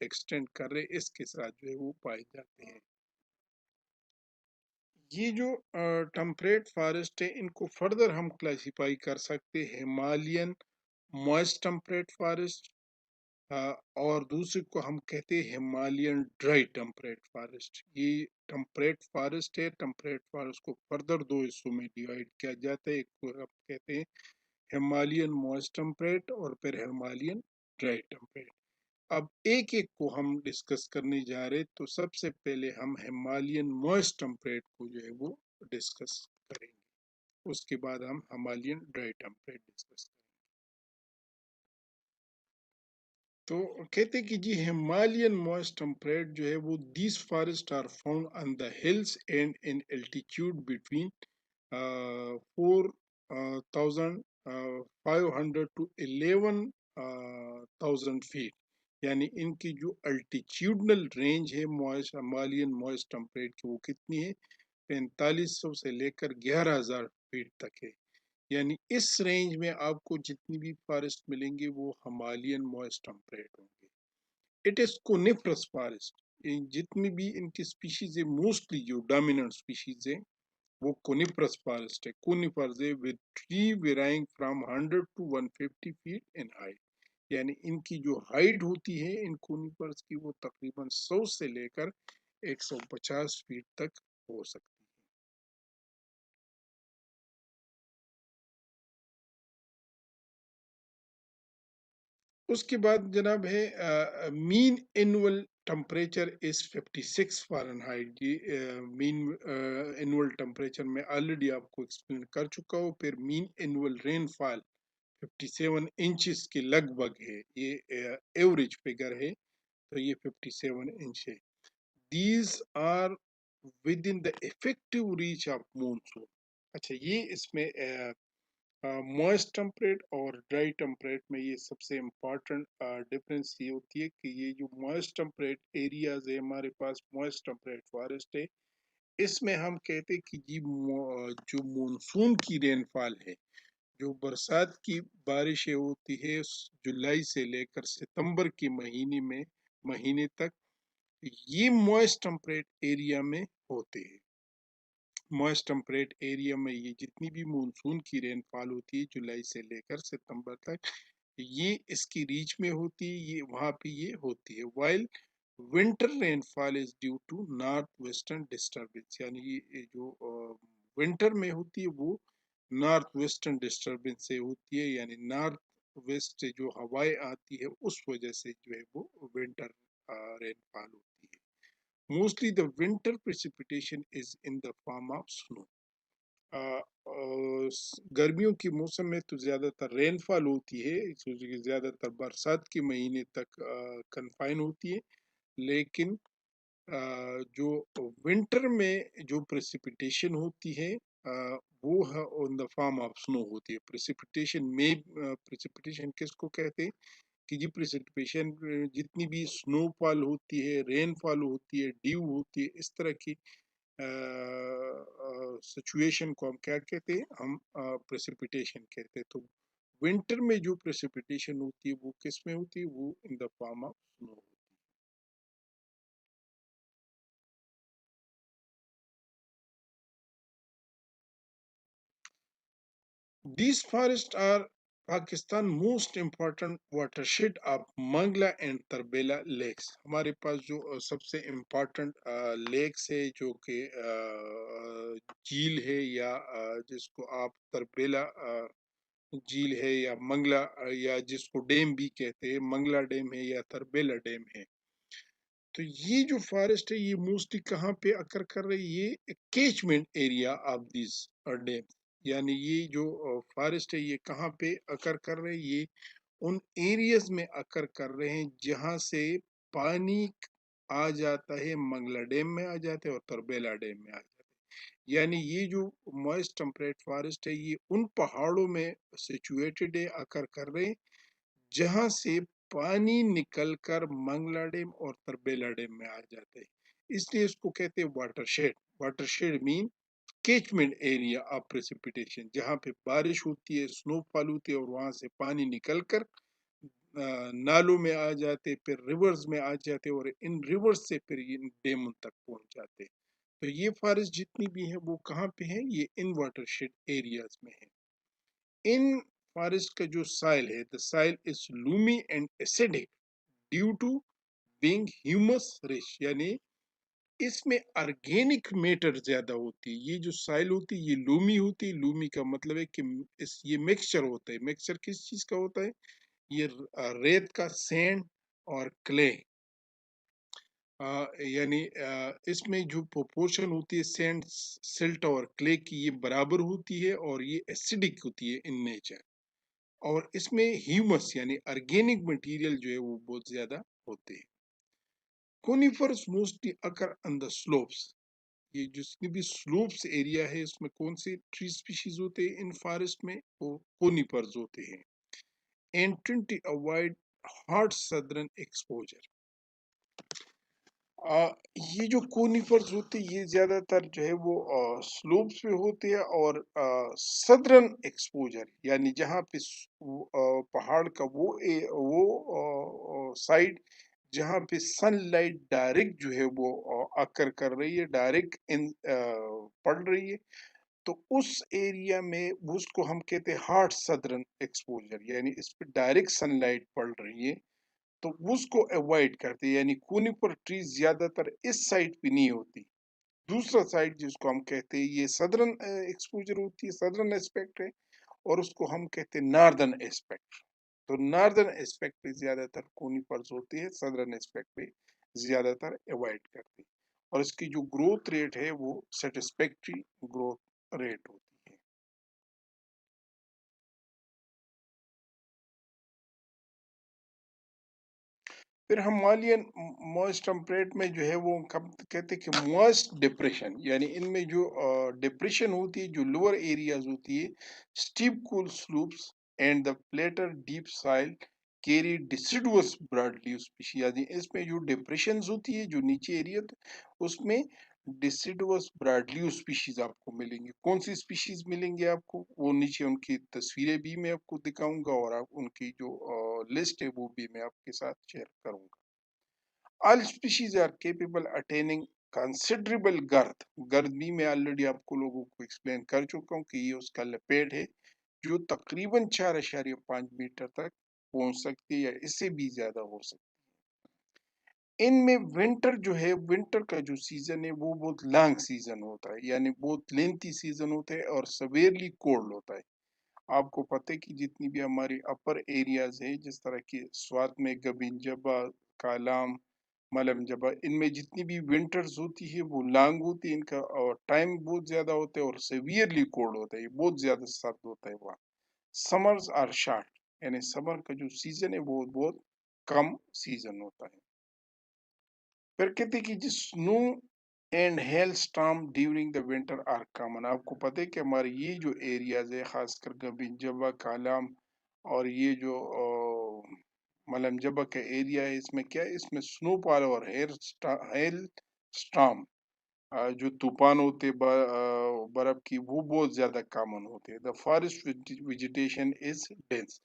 ایکسٹینڈ کر رہے، اس کے ساتھ جو ہے وہ پائے جاتے ہیں. یہ جو ٹمپریٹ فارسٹ ہے ان کو فردر ہم کلاسیفائی کر سکتے ہیں ہمالین موئسٹ ٹمپریٹ فارسٹ، اور دوسرے کو ہم کہتے ہیں ہمالین ڈرائی ٹمپریٹ فارسٹ. یہ ٹمپریٹ فارسٹ ہے. ٹمپریٹ فارسٹ کو فردر 2 حصوں میں ڈیوائڈ کیا جاتا ہے. ایک کو ہم کہتے ہیں ہمالین موئسٹ ٹمپریٹ اور پھر ہمالین ڈرائی ٹمپریٹ. اب ایک ایک کو ہم ڈسکس کرنے جا رہے. تو سب سے پہلے ہم ہمالین موئسٹ ٹمپریٹ کو جو ہے وہ ڈسکس کریں گے، اس کے بعد ہم ہمالین ڈرائی ٹمپریٹ ڈسکس کریں گے. تو کہتے کہ جی ہمالین موئسٹ ٹمپریٹ جو ہے وہ these forest are found on the hills and in altitude between 4,500 to 11,000 feet. یعنی ان کی جو الٹیٹیوڈنل رینج ہے ہمالین موئسٹ ٹمپریٹ کی وہ کتنی ہے؟ 4500 سے لے کر 11,000 فیٹ تک ہے. یعنی اس رینج میں آپ کو جتنی بھی فارسٹ ملیں گے وہ ہمالین موئسٹ ٹمپریٹ ہوں گے. It is coniferous forest. جتنی بھی ان کی سپیشیز ہے موسٹلی جو ڈومیننٹ سپیشیز ہیں وہ کونیفرس فارسٹ ہے. کونیفرز ہے with tree varying from 100 to 150 feet in height. یعنی ان کی جو ہائٹ ہوتی ہے ان کونیفرز کی وہ تقریباً 100 سے لے کر 150 فیٹ تک ہو سکتی ہے. اس کے بعد جناب ہے مین اینول ٹمپریچر از 56 فارن ہائٹ. مین اینول ٹمپریچر میں آلریڈی آپ کو ایکسپلین کر چکا ہوں. پھر مین اینول رین فال 57 انچز کے لگ بھگ ہے. یہ ایوریج فگر ہے. تو یہ 57 انچ ہے. These are within the effective reach of monsoon. اچھا یہ اس میں موئسٹ ٹمپریٹ اور ڈرائی ٹمپریٹ میں یہ سب سے امپورٹنٹ ڈفرینس یہ ہوتی ہے کہ یہ جو موئسٹ ٹمپریٹ ایریاز ہے ہمارے پاس موئسٹ ٹمپریٹ فارسٹ ہے، اس میں ہم کہتے ہیں کہ جی جو مونسون کی رین فال ہے، جو برسات کی بارشیں ہوتی ہے جولائی سے لے کر ستمبر کے مہینے تک، یہ موئسٹ ٹمپریٹ ایریا میں ہوتے ہیں۔ موئسٹ ٹمپریٹ ایریا میں یہ جتنی بھی مونسون کی رین فال ہوتی ہے جولائی سے لے کر ستمبر تک، یہ اس کی ریچ میں ہوتی ہے، یہ وہاں پہ یہ ہوتی ہے۔ While winter rainfall is due to north western disturbance, یعنی یہ جو ونٹر میں ہوتی ہے وہ نارتھ ویسٹرن ڈسٹربنس سے ہوتی ہے، یعنی نارتھ ویسٹ سے جو ہوائیں آتی ہے اس وجہ سے جو ہے وہ ونٹر رین فال ہوتی ہے۔ Mostly the winter precipitation is in the form of snow. گرمیوں کے موسم میں تو زیادہ تر رین فال ہوتی ہے، کیونکہ زیادہ تر برسات کے مہینے تک کنفائن ہوتی ہے، لیکن جو ونٹر میں جو پریسیپیٹیشن ہوتی ہے وہ ان دا فارم آف سنو ہوتی ہے۔ پریسیپیٹیشن کس کو کہتے ہیں کہ جی پریسیپیشن جتنی بھی سنو فال ہوتی ہے، رین فال ہوتی ہے، ڈیو ہوتی ہے، اس طرح کی سچویشن کو ہم کیا کہتے ہیں؟ ہم پریسیپیٹیشن کہتے ہیں۔ تو ونٹر میں جو پریسیپیٹیشن ہوتی ہے وہ کس میں ہوتی ہے؟ وہ ان دا فارم آف سنو ہوتی ہے۔ These forests are Pakistan most important watershed of Mangla and Tarbela lakes. ہمارے پاس جو سب سے امپورٹنٹ لیکس ہے جو کہ جھیل ہے یا جس کو آپ تربیلا جھیل ہے یا منگلا یا جس کو ڈیم بھی کہتے ہیں، منگلا ڈیم ہے یا تربیلا ڈیم ہے، تو یہ جو فارسٹ ہے یہ موسٹلی کہاں پہ اکر کر رہی ہے؟ یہ catchment area of these dam, یعنی یہ جو فارسٹ ہے یہ کہاں پہ اکر کر رہے ہیں؟ یہ ان ایریاز میں اکر کر رہے ہیں جہاں سے پانی آ جاتا ہے، منگلا ڈیم میں آ جاتا ہے اور تربیلا ڈیم میں آ جاتا ہے۔ یعنی یہ جو موئسٹ ٹمپریٹ فارسٹ ہے یہ ان پہاڑوں میں سچویٹڈ ہے، اکر کر رہے ہیں جہاں سے پانی نکل کر منگلا ڈیم اور تربیلا ڈیم میں آ جاتے ہیں، اس لیے اس کو کہتے ہیں watershed. Watershed main catchment area of precipitation, جہاں پہ بارش ہوتی ہے، سنو فال ہوتی ہے اور وہاں سے پانی نکل کر نالوں میں آ جاتے، پھر ریورز میں آ جاتے اور ان ریورز سے پھر ان ڈیموں تک پہنچ جاتے۔ تو یہ فارسٹ جتنی بھی ہیں وہ کہاں پہ ہیں؟ یہ ان واٹر شیڈ ایریاز میں ہیں۔ ان فارسٹ کا جو سائل ہے، the soil is loomy and acidic due to being humus rich، یعنی اس میں آرگینک میٹر زیادہ ہوتی ہے۔ یہ جو سائل ہوتی ہے یہ لومی ہوتی ہے، لومی کا مطلب ہے کہ یہ مکسچر ہوتا ہے۔ مکسچر کس چیز کا ہوتا ہے؟ یہ ریت کا، سینڈ اور کلے، یعنی اس میں جو پروپورشن ہوتی ہے سینڈ، سلٹ اور کلے کی یہ برابر ہوتی ہے اور یہ ایسیڈک ہوتی ہے ان نیچر، اور اس میں ہیومس یعنی آرگینک مٹیریل جو ہے وہ بہت زیادہ ہوتے ہیں۔ کونیفرس mostly occur on the slopes, یہ جتنی بھی سلوپس ایریا ہے اس میں کون سے ٹری سپیشیز ہوتے ہیں ان فارسٹ میں؟ وہ کونیفرز ہوتے ہیں۔ And to avoid hard southern exposure, یہ جو کونیفرز ہوتے ہیں یہ زیادہ تر جو ہے وہ سلوپس پہ ہوتے ہیں اور سدرن ایکسپوجر یعنی جہاں پہ پہاڑ کا وہ سائڈ جہاں پہ سن لائٹ ڈائریکٹ جو ہے وہ اکر کر رہی ہے، ڈائریکٹ پڑ رہی ہے، تو اس ایریا میں اس کو ہم کہتے ہیں ہارڈ سدرن ایکسپوجر، یعنی اس پہ ڈائریکٹ سن لائٹ پڑ رہی ہے تو اس کو اوائڈ کرتے ہیں، یعنی کونیفر ٹریز زیادہ تر اس سائڈ پہ نہیں ہوتی۔ دوسرا سائڈ جس کو ہم کہتے ہیں یہ سدرن ایکسپوجر ہوتی ہے، سدرن ایسپیکٹ ہے، اور اس کو ہم کہتے ہیں ناردرن ایسپیکٹ۔ تو ناردرن ایسپیکٹ پہ زیادہ تر کونیفرز ہوتی ہے، سدرن ایسپیکٹ پہ زیادہ تر اوائڈ کرتے ہیں، اور اس کی جو گروتھ ریٹ ہے وہ سیٹسفیکٹری گروتھ ریٹ ہوتی ہے۔ پھر ہمالین موسٹ ٹمپریٹ میں جو ہے وہ کہتے کہ موسٹ ڈپریشن، یعنی ان میں جو ڈپریشن ہوتی ہے، جو لوور ایریاز ہوتی ہے، steep cool slopes and the plateau deep soil carry deciduous broad leave species, یعنی اس میں جو ڈپریشنز ہوتی ہے، جو نیچے ایریا اس میں ڈیسیڈوس براڈ لیو اسپیشیز آپ کو ملیں گے۔ کون سی اسپیشیز ملیں گے آپ کو، وہ نیچے ان کی تصویریں بھی میں آپ کو دکھاؤں گا، اور ان کی جو لسٹ ہے وہ بھی میں آپ کے ساتھ شیئر کروں گا۔ All species are capable attaining considerable girth. گرد بھی میں آلریڈی آپ کو لوگوں کو ایکسپلین کر چکا ہوں کہ یہ اس کا لپیٹ ہے جو تقریباً 4.5 میٹر تک پہنچ سکتی ہے یا اس سے بھی زیادہ ہو سکتی ہے۔ ان میں ونٹر جو ہے، ونٹر کا جو سیزن ہے وہ بہت لانگ سیزن ہوتا ہے، یعنی بہت لینتھی سیزن ہوتا ہے اور سویرلی کولڈ ہوتا ہے۔ آپ کو پتہ ہے کہ جتنی بھی ہماری اپر ایریاز ہے، جس طرح کی سوات میں گبن جبہ، کالام، ملم جبہ، ان میں جتنی بھی ونٹرز ہوتی ہے وہ لانگ ہوتی ہے، ان کا ٹائم بہت زیادہ ہوتا ہے اور سیویرلی کولڈ ہوتا ہے، بہت زیادہ سرد ہوتا ہے وہاں۔ سمرز آر شارٹ، یعنی سمر کا جو سیزن ہے وہ بہت کم سیزن ہوتا ہے۔ پھر کہتے ہیں کہ جس snow and heel storm during the winter are common. آپ کو پتہ ہے کہ ہمارے یہ جو ایریاز ہے، خاص کر گبن جبہ، کالام اور یہ جو ملم جبہ کا ایریا ہے، اس میں کیا ہے، اس میں سنو فال اور ہیل اسٹارم جو طوفان ہوتے برف کی، وہ بہت زیادہ کامن ہوتے ہیں۔ The forest vegetation is dense.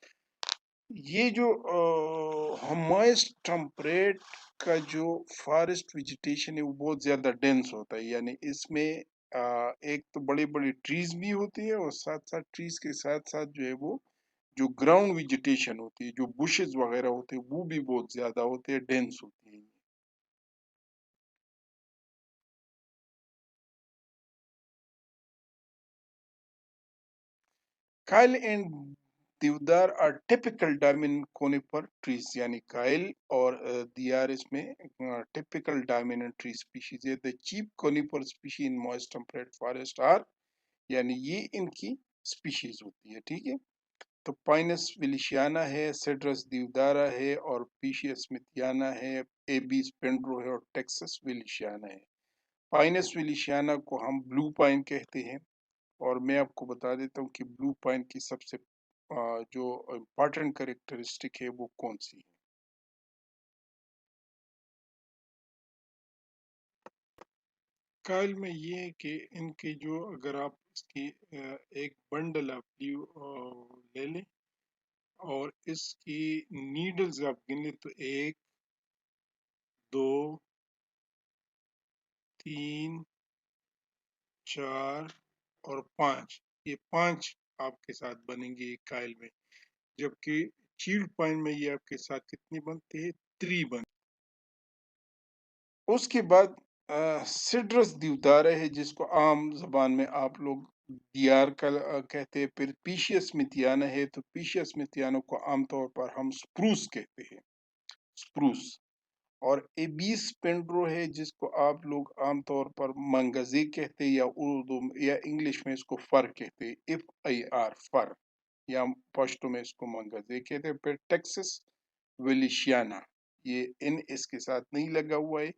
یہ جو موئسٹ ٹمپریٹ کا جو فارسٹ ویجیٹیشن ہے وہ بہت زیادہ ڈینس ہوتا ہے، یعنی اس میں ایک تو بڑے بڑے ٹریز بھی ہوتی ہے، اور ساتھ ساتھ ٹریز کے ساتھ ساتھ جو ہے وہ جو گراؤنڈ ویجیٹیشن ہوتی ہے، جو بشز وغیرہ ہوتے ہیں، وہ بھی بہت زیادہ ہوتے ہیں، ڈینس ہوتی ہے۔ Kail and deodar are typical dominant conifer trees, یعنی کائل اور دیار اس میں ٹیپیکل ڈومیننٹ ٹری اسپیشیز ہے۔ The chief conifer species in moist temperate forest are, یعنی یہ ان کی اسپیشیز ہوتی ہے، ٹھیک ہے۔ تو پائنس ولیشیانا ہے، سیڈرس دیودارا ہے، اور پیشیا سمتھیانا ہے، اے بی سپینڈرو ہے، اور ٹیکسس ولیشیانا ہے۔ پائنس ولیشیانا کو ہم بلو پائن کہتے ہیں، اور میں آپ کو بتا دیتا ہوں کہ بلو پائن کی سب سے جو امپورٹنٹ کریکٹرسٹک ہے وہ کون سی ہے۔ کائل میں یہ ہے کہ ان کے جو، اگر آپ اس کی ایک بنڈل آپ لے لیں اور اس کی نیڈلز آپ گن لیں تو 1 2 3 4 اور 5، یہ 5 آپ کے ساتھ بنیں گے ایک کائل میں، جبکہ چیلڈ پائن میں یہ آپ کے ساتھ کتنی بنتے ہیں، 3 بنتے۔ اس کے بعد سڈرس دیودارا ہے، جس کو عام زبان میں آپ لوگ دیار کا کہتے ہیں۔ پھر پیشیس متیانا ہے، تو پیشیس متیانا کو عام طور پر ہم سپروس کہتے ہیں، سپروس۔ اور ایبیس پینڈرو ہے، جس کو آپ لوگ عام طور پر منگزے کہتے ہیں، یا اردو یا انگلش میں اس کو فر کہتے ہیں، ایف آئی آر، فر، یا پشتو میں اس کو منگزے کہتے ہیں۔ پھر ٹیکسس ویلیشیانا، یہ ان اس کے ساتھ نہیں لگا ہوا ہے،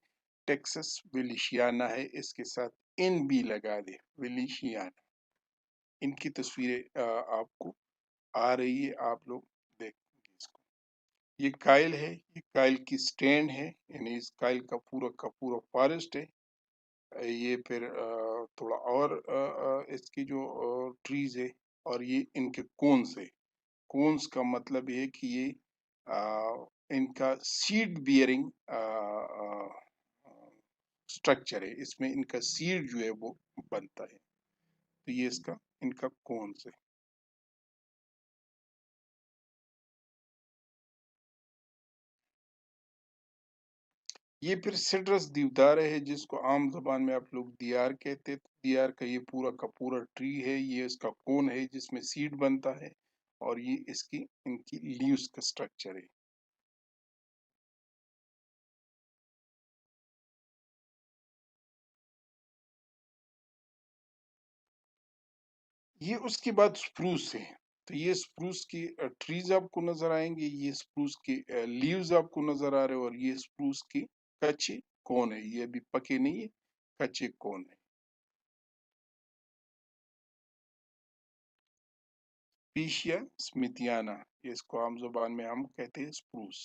ٹیکسس ویلیشیانا ہے، اس کے ساتھ ان بھی لگا دے، ویلیشیانا۔ ان کی تصویریں آپ کو آ رہی ہے، آپ لوگ دیکھیں گے اس کو۔ یہ کائل ہے، یہ کائل کی سٹینڈ ہے، یعنی اس کائل کا پورا فارسٹ ہے۔ یہ پھر تھوڑا اور اس کی جو ٹریز ہے، اور یہ ان کے کونس ہے۔ کونس کا مطلب یہ ہے کہ یہ ان کا سیڈ بیئرنگ سٹرکچر ہے، اس میں ان کا سیڈ جو ہے وہ بنتا ہے، تو یہ اس کا ان کا کونس ہے۔ یہ پھر سڈرس دیودار ہے، جس کو عام زبان میں آپ لوگ دیار کہتے ہیں۔ دیار کا یہ پورا ٹری ہے، یہ اس کا کون ہے جس میں سیڈ بنتا ہے، اور یہ اس کی ان کی لیوز کا سٹرکچر ہے۔ یہ اس کے بعد سپروس ہے۔ تو یہ اسپروس کی ٹریز آپ کو نظر آئیں گے، یہ اسپروس کی لیوز آپ کو نظر آ رہے ہیں، اور یہ اسپروس کی کچے کون ہے، یہ ابھی پکے نہیں ہے، کچے کون ہے. پیشیا سمیتیانا، اس کو عام زبان میں ہم کہتے ہیں اسپروس.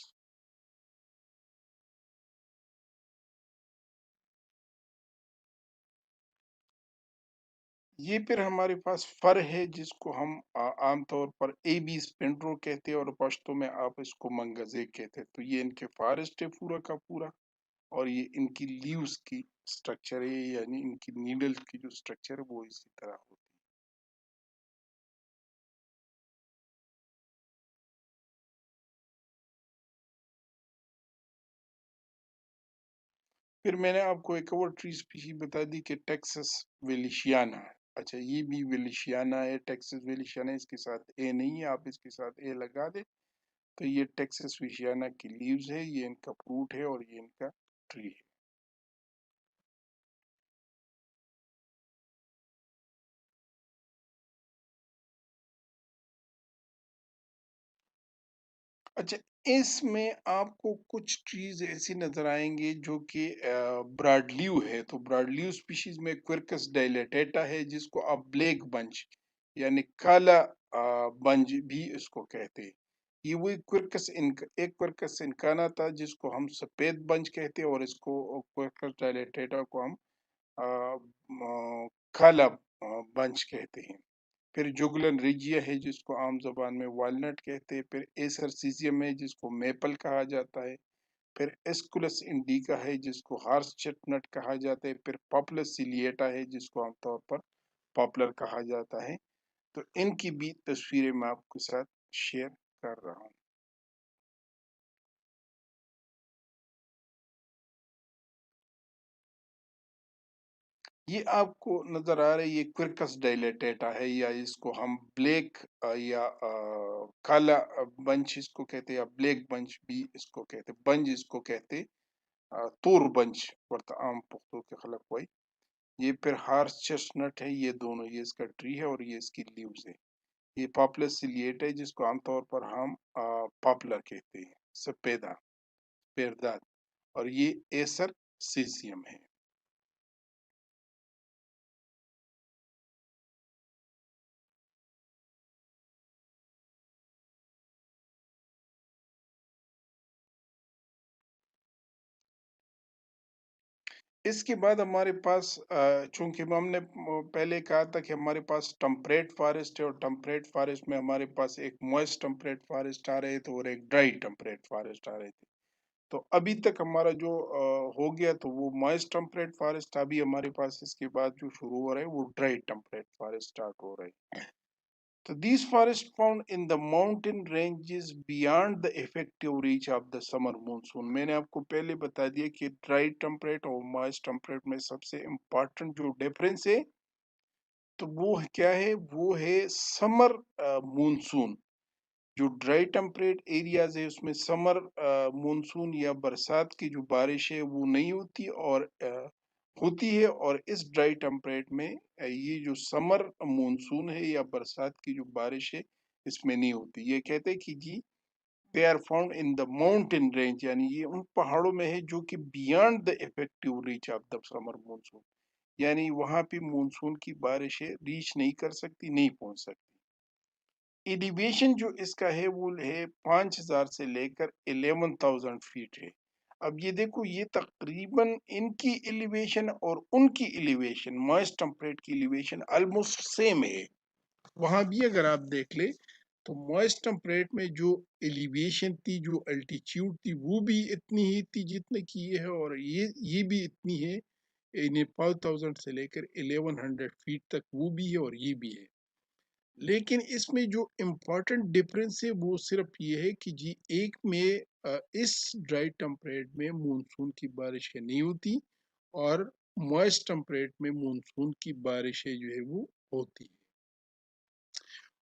یہ پھر ہمارے پاس فر ہے جس کو ہم عام طور پر اے بی اسپینڈرو کہتے ہیں، اور پشتو میں آپ اس کو منگزے کہتے ہیں. تو یہ ان کے فارسٹ ہے پورا کا پورا، اور یہ ان کی لیوز کی سٹرکچر ہے، یعنی ان کی نیڈل کی جو سٹرکچر ہے وہ اسی طرح ہوتی ہے. پھر میں نے آپ کو ایک اور ٹری اسپیشی بتا دی کہ ٹیکسس ویلیشیانا. اچھا یہ بھی ویلیشیانا ہے، ٹیکسس ویلیشیانا، اس کے ساتھ اے نہیں ہے، آپ اس کے ساتھ اے لگا دیں. تو یہ ٹیکسس ویلیشیانا کی لیوز ہے، یہ ان کا فروٹ ہے، اور یہ ان کا ٹری ہے. اچھا اس میں آپ کو کچھ ٹریز ایسی نظر آئیں گے جو کہ براڈ لیو ہے. تو براڈ لیو اسپیشیز میں کوئرکس ڈائلیٹیٹا ہے، جس کو آپ بلیک بنچ یعنی کالا بنج بھی اس کو کہتے ہیں. یہ وہی ایک کوئرکس انکانا تھا جس کو ہم سفید بنچ کہتے ہیں، اور اس کو کوئرکس ڈائلیٹیٹا کو ہم کالا بنچ کہتے ہیں. پھر جوگلن ریجیا ہے جس کو عام زبان میں والنٹ کہتے ہیں. پھر ایسر سیزیم ہے جس کو میپل کہا جاتا ہے. پھر ایسکولس انڈیکا ہے جس کو ہارس چٹنٹ کہا جاتا ہے. پھر پاپولر سیلیٹا ہے جس کو عام طور پر پاپولر کہا جاتا ہے. تو ان کی بھی تصویریں میں آپ کے ساتھ شیئر کر رہا ہوں. یہ آپ کو نظر آ رہا ہے، یہ کوئرکس ڈائلیٹیٹا ہے، یا اس کو ہم بلیک یا کالا بنچ اس کو کہتے ہیں، یا بلیک بنچ بھی اس کو کہتے، بنج اس کو کہتے، تور بنچ ورطہ عام پختو کے خلق ہوئی. یہ پھر ہارس چیسٹنٹ ہے، یہ دونوں، یہ اس کا ٹری ہے اور یہ اس کی لیوز ہے. یہ پاپولر سیلیٹ ہے جس کو عام طور پر ہم پاپولر کہتے ہیں، سپیدا پیرداد. اور یہ ایسر سیزیم ہے. اس کے بعد ہمارے پاس چونکہ ہم نے پہلے کہا تھا کہ ہمارے پاس ٹمپریٹ فارسٹ ہے، اور ٹمپریٹ فارسٹ میں ہمارے پاس ایک موئسٹ ٹمپریٹ فارسٹ آ رہے تھے اور ایک ڈرائی ٹمپریٹ فارسٹ آ رہے تھے. تو ابھی تک ہمارا جو ہو گیا تو وہ موئسٹ ٹمپریٹ فارسٹ. ابھی ہمارے پاس اس کے بعد جو شروع ہو رہے ہیں وہ ڈرائی ٹمپریٹ فارسٹ سٹارٹ ہو رہے ہیں. So these forests found in the mountain ranges beyond the effective reach of the summer monsoon. میں نے آپ کو پہلے بتا دیا کہ ڈرائی ٹمپریٹ اور موئسٹ ٹمپریٹ میں سب سے امپورٹنٹ جو ڈیفرنس ہے تو وہ کیا ہے، وہ ہے سمر مونسون. جو ڈرائی ٹمپریٹ ایریاز ہے اس میں سمر مونسون یا برسات کی جو بارش ہے وہ نہیں ہوتی، اور ہوتی ہے. اور اس ڈرائی ٹمپریٹ میں یہ جو سمر مونسون ہے یا برسات کی جو بارش ہے اس میں نہیں ہوتی. یہ کہتے ہیں کہ جی they are found in the mountain range، یعنی یہ ان پہاڑوں میں ہے جو کہ beyond the effective reach of the summer monsoon, یعنی وہاں پہ مونسون کی بارشیں ریچ نہیں کر سکتی، نہیں پہنچ سکتی. ایلیویشن جو اس کا ہے وہ ہے 5000 سے لے کر 11,000 فیٹ ہے. اب یہ دیکھو یہ تقریباً ان کی ایلیویشن اور ان کی ایلیویشن موئسٹ ٹمپریٹ کی ایلیویشن آلموسٹ سیم ہے. وہاں بھی اگر آپ دیکھ لیں تو موئسٹ ٹمپریٹ میں جو ایلیویشن تھی، جو الٹیچیوڈ تھی، وہ بھی اتنی ہی تھی جتنے کی یہ ہے، اور یہ بھی اتنی ہے، یعنی 5000 سے لے کر 1100 فیٹ تک وہ بھی ہے اور یہ بھی ہے. لیکن اس میں جو امپورٹنٹ ڈفرینس ہے وہ صرف یہ ہے کہ جی ایک میں اس ڈرائی ٹمپریٹ میں مونسون کی بارشیں نہیں ہوتی، اور موئسٹ ٹمپریٹ میں مونسون کی بارشیں جو ہے وہ ہوتی.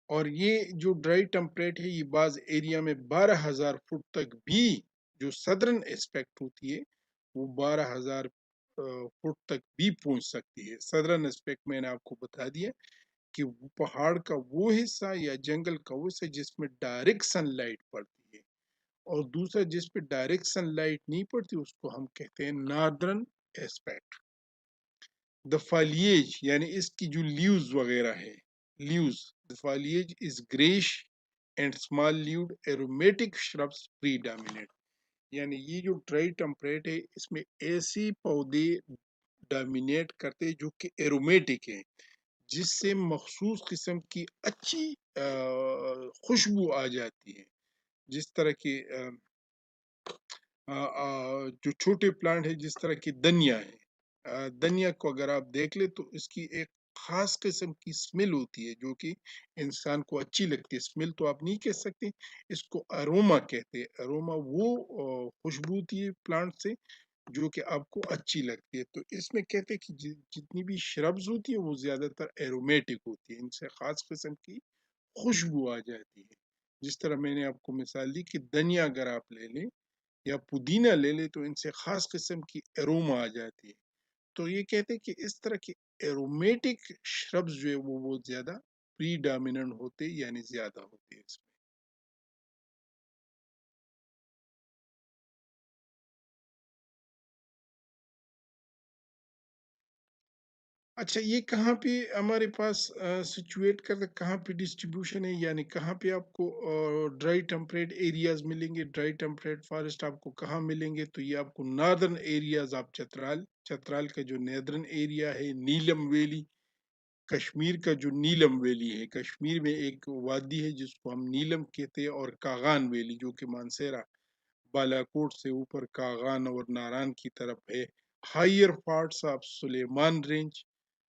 اور یہ جو ڈرائی ٹمپریٹ ہے یہ بعض ایریا میں 12,000 فٹ تک بھی، جو صدرن اسپیکٹ ہوتی ہے وہ 12,000 فٹ تک بھی پہنچ سکتی ہے. صدرن اسپیکٹ میں نے آپ کو بتا دیا کہ پہاڑ کا وہ حصہ یا جنگل کا وہ حصہ جس میں ڈائریکٹ سن لائٹ پڑتی ہے، اور دوسرا جس پہ ڈائریکٹ سن لائٹ نہیں پڑتی اس کو ہم کہتے ہیں ناردرن ایسپیکٹ. دا فالیج یعنی اس کی جو لیوز وغیرہ ہے، leaves, the foliage is greyish and small leaved aromatic shrubs predominate. یعنی یہ جو ڈرائی ٹیمپریٹ ہے اس میں ایسی پودے ڈومینیٹ کرتے جو کہ ایرومیٹک ہیں، جس سے مخصوص قسم کی اچھی خوشبو آ جاتی ہے. جس طرح کی جو چھوٹے پلانٹ ہے، جس طرح کی دھنیا ہے، دھنیا کو اگر آپ دیکھ لیں تو اس کی ایک خاص قسم کی اسمیل ہوتی ہے جو کہ انسان کو اچھی لگتی ہے. اسمیل تو آپ نہیں کہہ سکتے، اس کو اروما کہتے ہیں. اروما وہ خوشبو ہوتی ہے پلانٹ سے جو کہ آپ کو اچھی لگتی ہے. تو اس میں کہتے ہیں کہ جتنی بھی شربز ہوتی ہیں وہ زیادہ تر ایرومیٹک ہوتی ہے، ان سے خاص قسم کی خوشبو آ جاتی ہے. جس طرح میں نے آپ کو مثال دی کہ دھنیا اگر آپ لے لیں یا پودینہ لے لیں تو ان سے خاص قسم کی اروما آ جاتی ہے. تو یہ کہتے ہیں کہ اس طرح کے ایرومیٹک شربز جو ہے وہ بہت زیادہ پری ڈومیننٹ ہوتے یعنی زیادہ ہوتے ہیں اس میں. اچھا، یہ کہاں پہ ہمارے پاس سچویٹ کر کہاں پہ ڈسٹریبیوشن ہے، یعنی کہاں پہ آپ کو ڈرائی ٹیمپریٹ ایریاز ملیں گے، ڈرائی ٹیمپریٹ فارسٹ آپ کو کہاں ملیں گے؟ تو یہ آپ کو ناردرن ایریاز، آپ چترال کا جو نیدرن ایریا ہے، نیلم ویلی، کشمیر کا جو نیلم ویلی ہے، کشمیر میں ایک وادی ہے جس کو ہم نیلم کہتے ہیں، اور کاغان ویلی جو کہ مانسیرا بالاکوٹ سے اوپر کاغان اور ناران کی طرف ہے. Higher parts of Sulaiman range,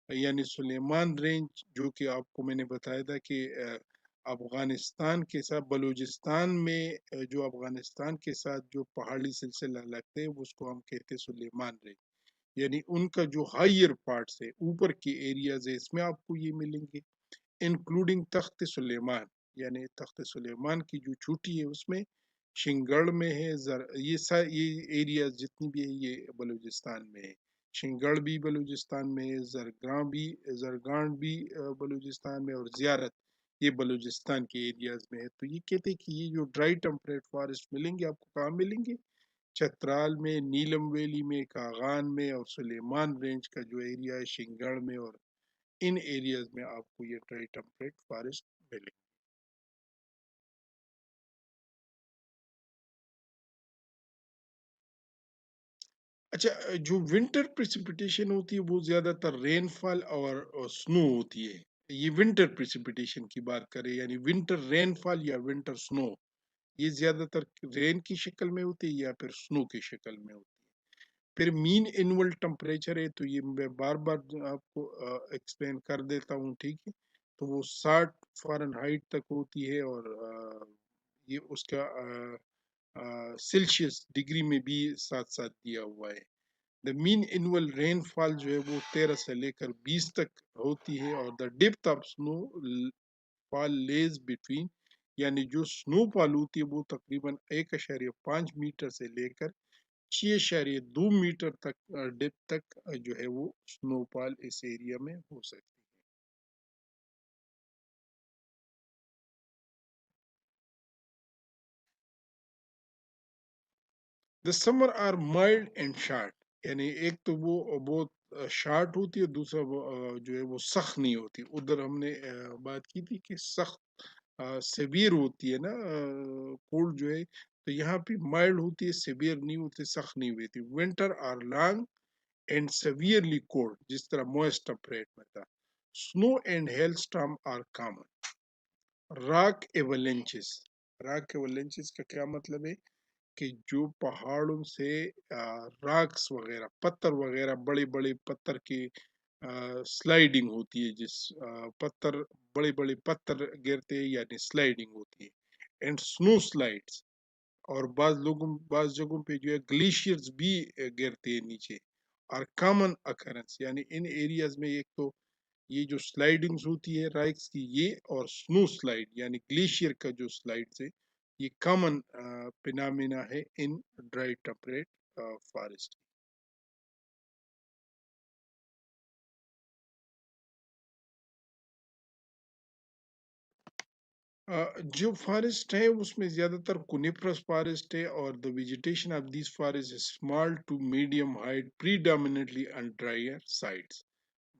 یعنی سلیمان رینج جو کہ آپ کو میں نے بتایا تھا کہ افغانستان کے ساتھ بلوچستان میں جو افغانستان کے ساتھ جو پہاڑی سلسلہ لگتے ہیں اس کو ہم کہتے ہیں سلیمان رینج. یعنی ان کا جو ہائر پارٹس ہے، اوپر کے ایریاز ہے، اس میں آپ کو یہ ملیں گے، انکلوڈنگ تخت سلیمان. یعنی تخت سلیمان کی جو چھوٹی ہے اس میں شنگڑ میں ہے، یہ ایریاز جتنی بھی ہے یہ بلوچستان میں ہے. شنگڑ بھی بلوچستان میں ہے، زرگان بھی بلوچستان میں، اور زیارت یہ بلوچستان کے ایریاز میں ہے. تو یہ کہتے ہیں کہ یہ جو ڈرائی ٹیمپریٹ فارسٹ ملیں گے آپ کو کہاں ملیں گے؟ چترال میں، نیلم ویلی میں، کاغان میں، اور سلیمان رینج کا جو ایریا ہے شنگڑ میں، اور ان ایریاز میں آپ کو یہ ڈرائی ٹیمپریٹ فارسٹ ملے. اچھا، جو ونٹر پریسپیٹیشن ہوتی ہے وہ زیادہ تر رین فال اور سنو ہوتی ہے. یہ ونٹر پریسپیٹیشن کی بات کریں، یعنی ونٹر رین فال یا ونٹر سنو، یہ زیادہ تر رین کی شکل میں ہوتی ہے یا پھر سنو کی شکل میں ہوتی ہے. پھر مین اینول ٹمپریچر ہے، تو یہ میں بار بار آپ کو ایکسپلین کر دیتا ہوں، ٹھیک ہے. تو وہ 60 فارن ہائٹ تک ہوتی ہے، اور یہ اس کا سیلشیس ڈگری میں بھی ساتھ ساتھ دیا ہوا ہے. دا مین اینول رین فال جو ہے وہ 13 سے لے کر 20 تک ہوتی ہے، اور دا ڈیپتھ آف سنو فال لیز بٹوین، یعنی جو سنو فال ہوتی ہے وہ تقریباً 1.5 میٹر سے لے کر 6.2 میٹر تک ڈیپ تک جو ہے وہ سنو فال اس ایریا میں ہو سکتی ہے. دا سمر آر مائلڈ اینڈ شارٹ، یعنی ایک تو وہ بہت شارٹ ہوتی ہے، دوسرا وہ جو ہے وہ سخت نہیں ہوتی. ادھر ہم نے بات کی تھی کہ سخت سیویر ہوتی ہے نا کولڈ جو ہے، تو یہاں پہ مائلڈ ہوتی ہے، سیویر نہیں ہوتی، سخت نہیں ہوتی. Winter are long and severely cold, جس طرح موسٹ ٹمپریٹ میں تھا. Snow and heel storm are common. Rock avalanches, rock avalanches کا کیا مطلب ہے؟ کہ جو پہاڑوں سے راکس وغیرہ، پتھر وغیرہ، بڑے بڑے پتھر کی سلائیڈنگ ہوتی ہے، جس پتھر، بڑے بڑے پتھر گرتے ہیں یعنی سلائیڈنگ ہوتی ہے. اینڈ سنو سلائڈس، اور بعض جگہوں پہ جو ہے گلیشیئرز بھی گرتے ہیں نیچے. اور کامن اکرنس، یعنی ان ایریاز میں ایک تو یہ جو سلائیڈنگز ہوتی ہے رائکس کی، یہ اور سنو سلائیڈ یعنی گلیشیئر کا جو سلائیڈ ہے، یہ کامن پینامینا ہے ان ڈرائی ٹیمپریٹ فارسٹ. جو فارسٹ ہے اس میں زیادہ تر کونیفرس فارسٹ ہے اور the vegetation of these forests is small to medium height predominantly on drier sites.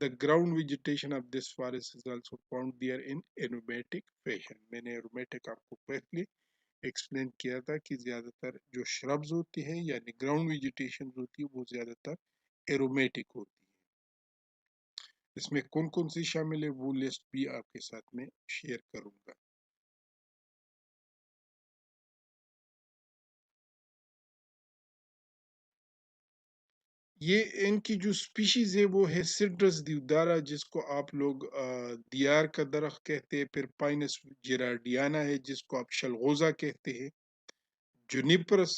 The ground vegetation of this forest is also found there in aromatic fashion. میں نے aromatic آپ کو پہلے ایکسپلین کیا تھا کہ زیادہ تر جو شربز ہوتی ہیں یعنی گراؤنڈ ویجیٹیشن ہوتی ہے وہ زیادہ تر ایرومیٹک ہوتی ہے. اس میں کون کون سی شامل ہے وہ لسٹ بھی آپ کے ساتھ میں شیئر کروں گا. یہ ان کی جو سپیشیز ہے وہ ہے سٹرس دیودارا جس کو آپ لوگ دیار کا درخت کہتے ہیں, پھر پائنس جیراڈیانا ہے جس کو آپ شلغوزہ کہتے ہیں, جونیپرس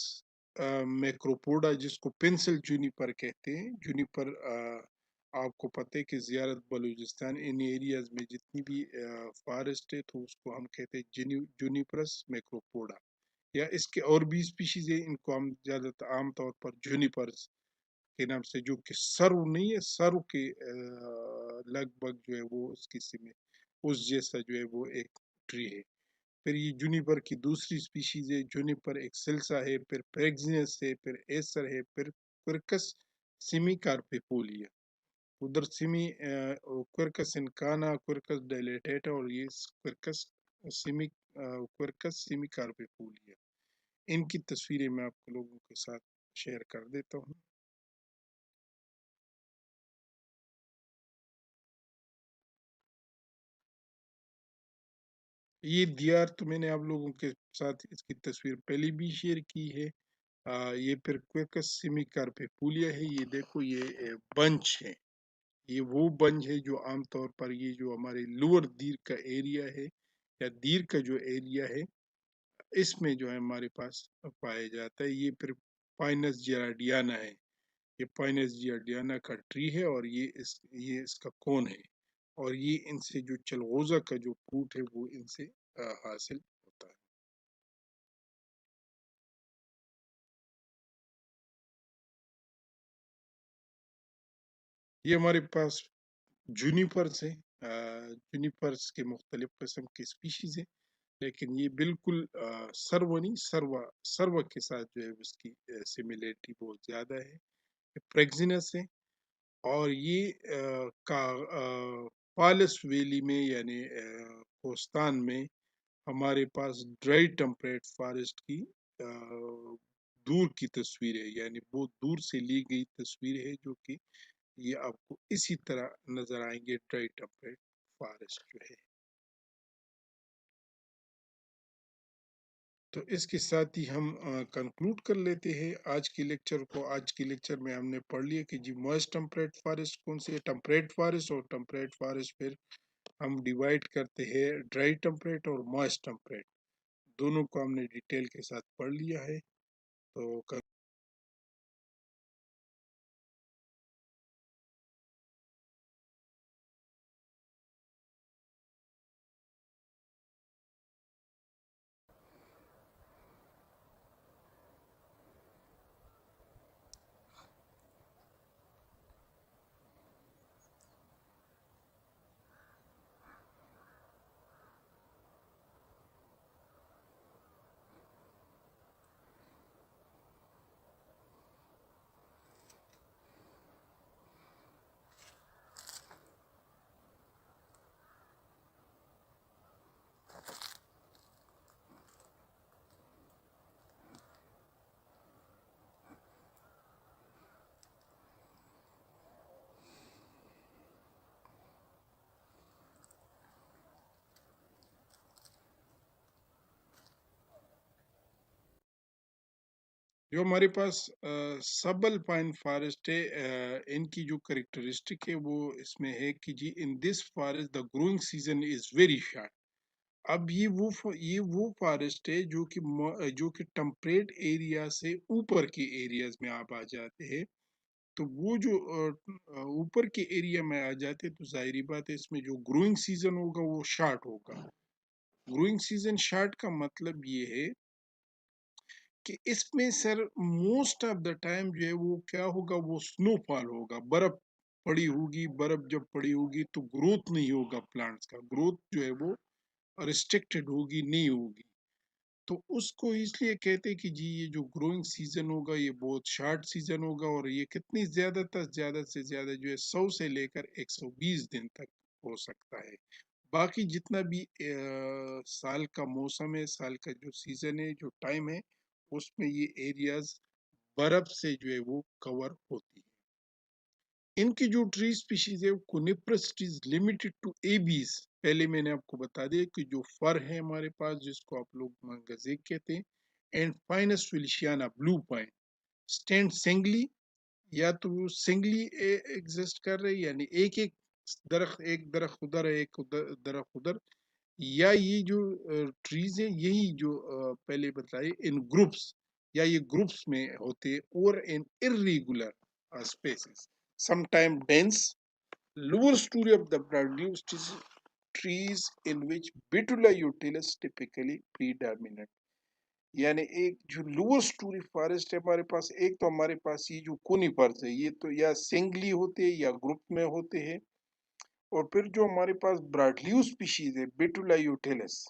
میکروپوڈا جس کو پینسل جونیپر کہتے ہیں. جونیپر آپ کو پتہ ہے کہ زیارت بلوچستان ان ایریاز میں جتنی بھی فارسٹ ہے تو اس کو ہم کہتے ہیں جونیپرس میکروپوڈا, یا اس کے اور بھی اسپیشیز ہیں ان کو ہم زیادہ عام طور پر جونیپرس کے نام سے, جو کہ سرو نہیں ہے, سرو کے لگ بھگ جو ہے وہ اس قسم میں اس جیسا جو ہے وہ ایک ٹری ہے. پھر یہ جونیپر کی دوسری سپیشیز ہے, جونیپر ایکسلسا ہے, پھر پیگزینس ہے, پھر ایسر ہے, پھر کوئرکس سیمی کارپیپولیا. ادھر سیمی کوئرکس انکانا, کوئرکس ڈائلیٹیٹا اور یہ کوئرکس سیمی کوئرکس سیمی کارپیپولیا. ان کی تصویریں میں آپ لوگوں کے ساتھ شیئر کر دیتا ہوں. یہ دیار تو میں نے آپ لوگوں کے ساتھ اس کی تصویر پہلے بھی شیئر کی ہے. یہ پھر کوئرکس سیمی کارپیپولیا ہے. یہ دیکھو یہ بنچ ہے, یہ وہ بنچ ہے جو عام طور پر یہ جو ہمارے لوور دیر کا ایریا ہے یا دیر کا جو ایریا ہے اس میں جو ہے ہمارے پاس پایا جاتا ہے. یہ پھر پائنس جیراڈیانا ہے, یہ پائنس جیراڈیانا کا ٹری ہے اور یہ اس کا کون ہے, اور یہ ان سے جو چلغوزہ کا جو فروٹ ہے وہ ان سے حاصل ہوتا ہے. یہ ہمارے پاس جونیپرس ہیں. جونیپرس کے مختلف قسم کی اسپیشیز ہیں, لیکن یہ بالکل سرو نہیں, سرو کے ساتھ جو ہے اس کی سملیرٹی بہت زیادہ ہے. پریگزینس ہے اور یہ پالس ویلی میں یعنی کوستان میں ہمارے پاس ڈرائی ٹمپریٹ فارسٹ کی دور کی تصویر ہے, یعنی بہت دور سے لی گئی تصویر ہے, جو کہ یہ آپ کو اسی طرح نظر آئیں گے ڈرائی ٹمپریٹ فارسٹ جو ہے. تو اس کے ساتھ ہی ہم کنکلوڈ کر لیتے ہیں آج کی لیکچر کو. آج کی لیکچر میں ہم نے پڑھ لیا کہ جی موئسٹ ٹمپریٹ فارسٹ کون سے, ٹمپریٹ فارسٹ, اور ٹمپریٹ فارسٹ پھر ہم ڈیوائڈ کرتے ہیں ڈرائی ٹمپریٹ اور موئسٹ ٹمپریٹ, دونوں کو ہم نے ڈیٹیل کے ساتھ پڑھ لیا ہے. تو جو ہمارے پاس سبل پائن فارسٹ ہے, ان کی جو کریکٹرسٹک ہے وہ اس میں ہے کہ جی in this forest the growing season is very short. اب یہ وہ فارسٹ ہے جو کہ ٹمپریٹ ایریا سے اوپر کے ایریاز میں آپ آ جاتے ہیں. تو وہ جو اوپر کے ایریا میں آ جاتے تو ظاہری بات ہے اس میں جو گروئنگ سیزن ہوگا وہ شارٹ ہوگا. گروئنگ سیزن شارٹ کا مطلب یہ ہے کہ اس میں سر موسٹ آف دا ٹائم جو ہے وہ کیا ہوگا, وہ سنو فال ہوگا, برف پڑی ہوگی. برف جب پڑی ہوگی تو گروتھ نہیں ہوگا پلانٹس کا, گروتھ جو ہے وہ ریسٹرکٹڈ ہوگی نہیں ہوگی. تو اس کو اس لیے کہتے کہ جی یہ جو گروئنگ سیزن ہوگا یہ بہت شارٹ سیزن ہوگا اور یہ کتنی زیادہ سے زیادہ جو ہے 100 سے لے کر 120 دن تک ہو سکتا ہے. باقی جتنا بھی سال کا موسم ہے، سال کا جو سیزن ہے، جو ٹائم ہے، اس میں یہ ایریاز برف سے جو ہے وہ کور ہوتی ہے. ان کی جو ٹری اسپیشیز ہے کونیپرس ٹریز لمیٹڈ ٹو ایبیز. پہلے میں نے آپ کو بتا دیا کہ جو فر ہے ہمارے پاس جس کو آپ لوگ مانگازیک کہتے ہیں، and Pinus wallichiana blue pine stand singly, یا تو وہ سنگلی ایگزسٹ کر رہے یعنی ایک درخت ادھر ہے ایک درخت ادھر، یا یہ جو ٹریز ہیں یہی جو پہلے بتائے ان گروپس یا یہ گروپس میں ہوتے اور ان irregular spaces sometime dense lower story of the broadleaf trees in which Betula utilis typically predominant. یعنی ایک جو لوور سٹوری فارسٹ ہے ہمارے پاس، ایک تو ہمارے پاس یہ جو کونیفرز ہے یہ تو یا سنگلی ہوتے ہیں یا گروپ میں ہوتے ہیں، اور پھر جو ہمارے پاس براڈلیو سپیشیز ہے بیٹولا یوٹیلس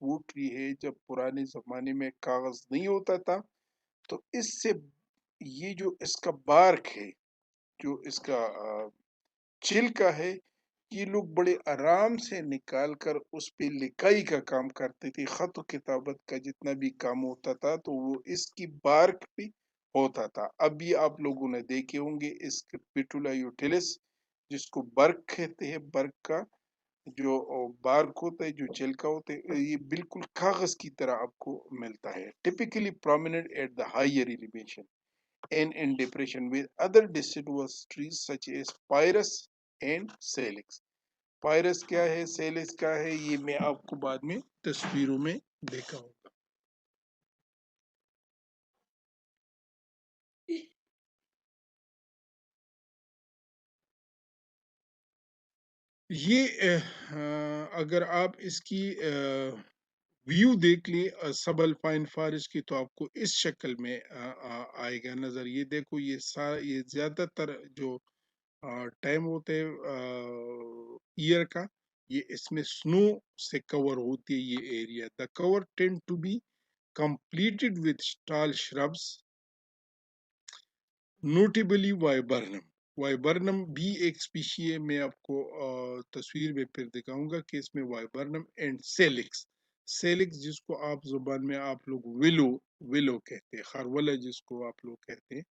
وہ ٹری ہے جب پرانے زمانے میں کاغذ نہیں ہوتا تھا تو اس سے یہ جو اس کا بارک ہے، جو اس کا چھلکا ہے، یہ لوگ بڑے آرام سے نکال کر اس پہ لکائی کا کام کرتے تھے. خط و کتابت کا جتنا بھی کام ہوتا تھا تو وہ اس کی بارک پہ ہوتا تھا. اب بھی آپ لوگوں نے دیکھے ہوں گے اس بیٹولا یوٹیلس جس کو برک کہتے ہیں، برک کا جو بارک ہوتا ہے، جو چھلکا ہوتا ہے، یہ بالکل کاغذ کی طرح آپ کو ملتا ہے. Typically prominent at the higher elevation and in depression with other deciduous trees such as pyrus and salix. Pairs کیا ہے، سیلس کیا ہے، یہ میں آپ کو بعد میں تصویروں میں دیکھا ہوگا. یہ اگر آپ اس کی ویو دیکھ لیں سب الپائن فارسٹ کی تو آپ کو اس شکل میں آئے گا نظر. یہ دیکھو یہ زیادہ تر جو ٹائم ہوتے ایئر کا یہ اس میں سنو سے کور ہوتی ہے یہ ایریا. The cover tend to be completed with tall shrubs notably viburnum. Viburnum بھی ایک سپیشی ہے، میں آپ کو تصویر میں پھر دکھاؤں گا کہ اس میں وائبرنم اینڈ سیلکس جس کو آپ زبان میں آپ لوگ ولو کہتے ہیں، خرولہ جس کو آپ لوگ کہتے ہیں.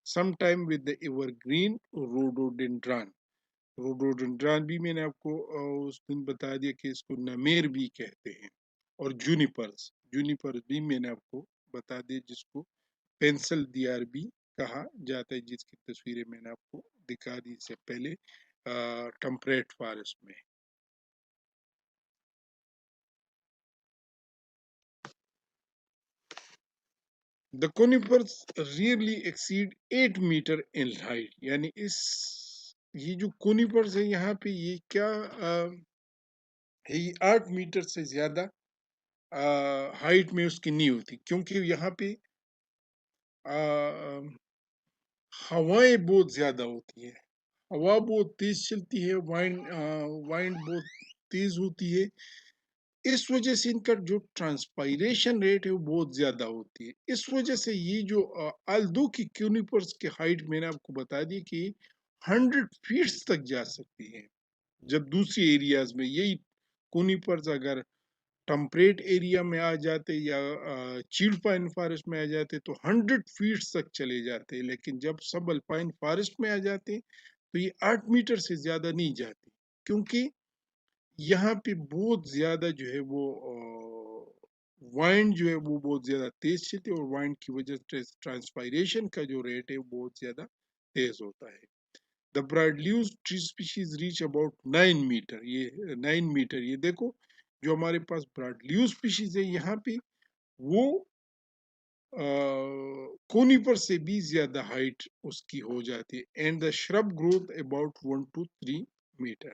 Some time with the evergreen rhododendron بھی میں نے آپ کو اس دن بتا دیا کہ اس کو نمیر بھی کہتے ہیں. اور جونیپرز بھی میں نے آپ کو بتا دیا جس کو پینسل دیار بھی کہا جاتا ہے، جس کی تصویریں میں نے آپ کو دکھا دی سے پہلے ٹمپریٹ فارسٹ میں. The conifers rarely exceed 8 meter in height. یعنی یہ جو کونیفرز ہے یہاں پہ یہ کیا ہے، یہ 8 میٹر سے زیادہ ہائٹ میں اس کی نہیں ہوتی، کیونکہ یہاں پہ ہوائیں بہت زیادہ ہوتی ہے، ہوا بہت تیز چلتی ہے، وائنڈ بہت تیز ہوتی ہے. اس وجہ سے ان کا جو ٹرانسپائریشن ریٹ ہے وہ بہت زیادہ ہوتی ہے. اس وجہ سے یہ جو آلدو کی کیونیپرس کی ہائٹ میں نے آپ کو بتا دی کہ 100 فیٹس تک جا سکتی ہے، جب دوسری ایریاز میں یہی کونیپرز اگر ٹمپریٹ ایریا میں آ جاتے یا چیلڈ پائن فارسٹ میں آ جاتے تو 100 فیٹس تک چلے جاتے، لیکن جب سب الپائن فارسٹ میں آ جاتے تو یہ 8 میٹر سے زیادہ نہیں جاتے، کیونکہ یہاں پہ بہت زیادہ جو ہے وہ وائنڈ جو ہے وہ بہت زیادہ تیز چلتی ہے، اور وائنڈ کی وجہ سے ٹرانسپائریشن کا جو ریٹ ہے وہ بہت زیادہ تیز ہوتا ہے. The broadleaf tree species reach about 9 metre. یہ 9 میٹر، یہ دیکھو جو ہمارے پاس براڈلیو اسپیشیز ہے یہاں پہ وہ کونیپر سے بھی زیادہ ہائٹ اس کی ہو جاتی ہے. And the shrub growth about 1 to 3 metre.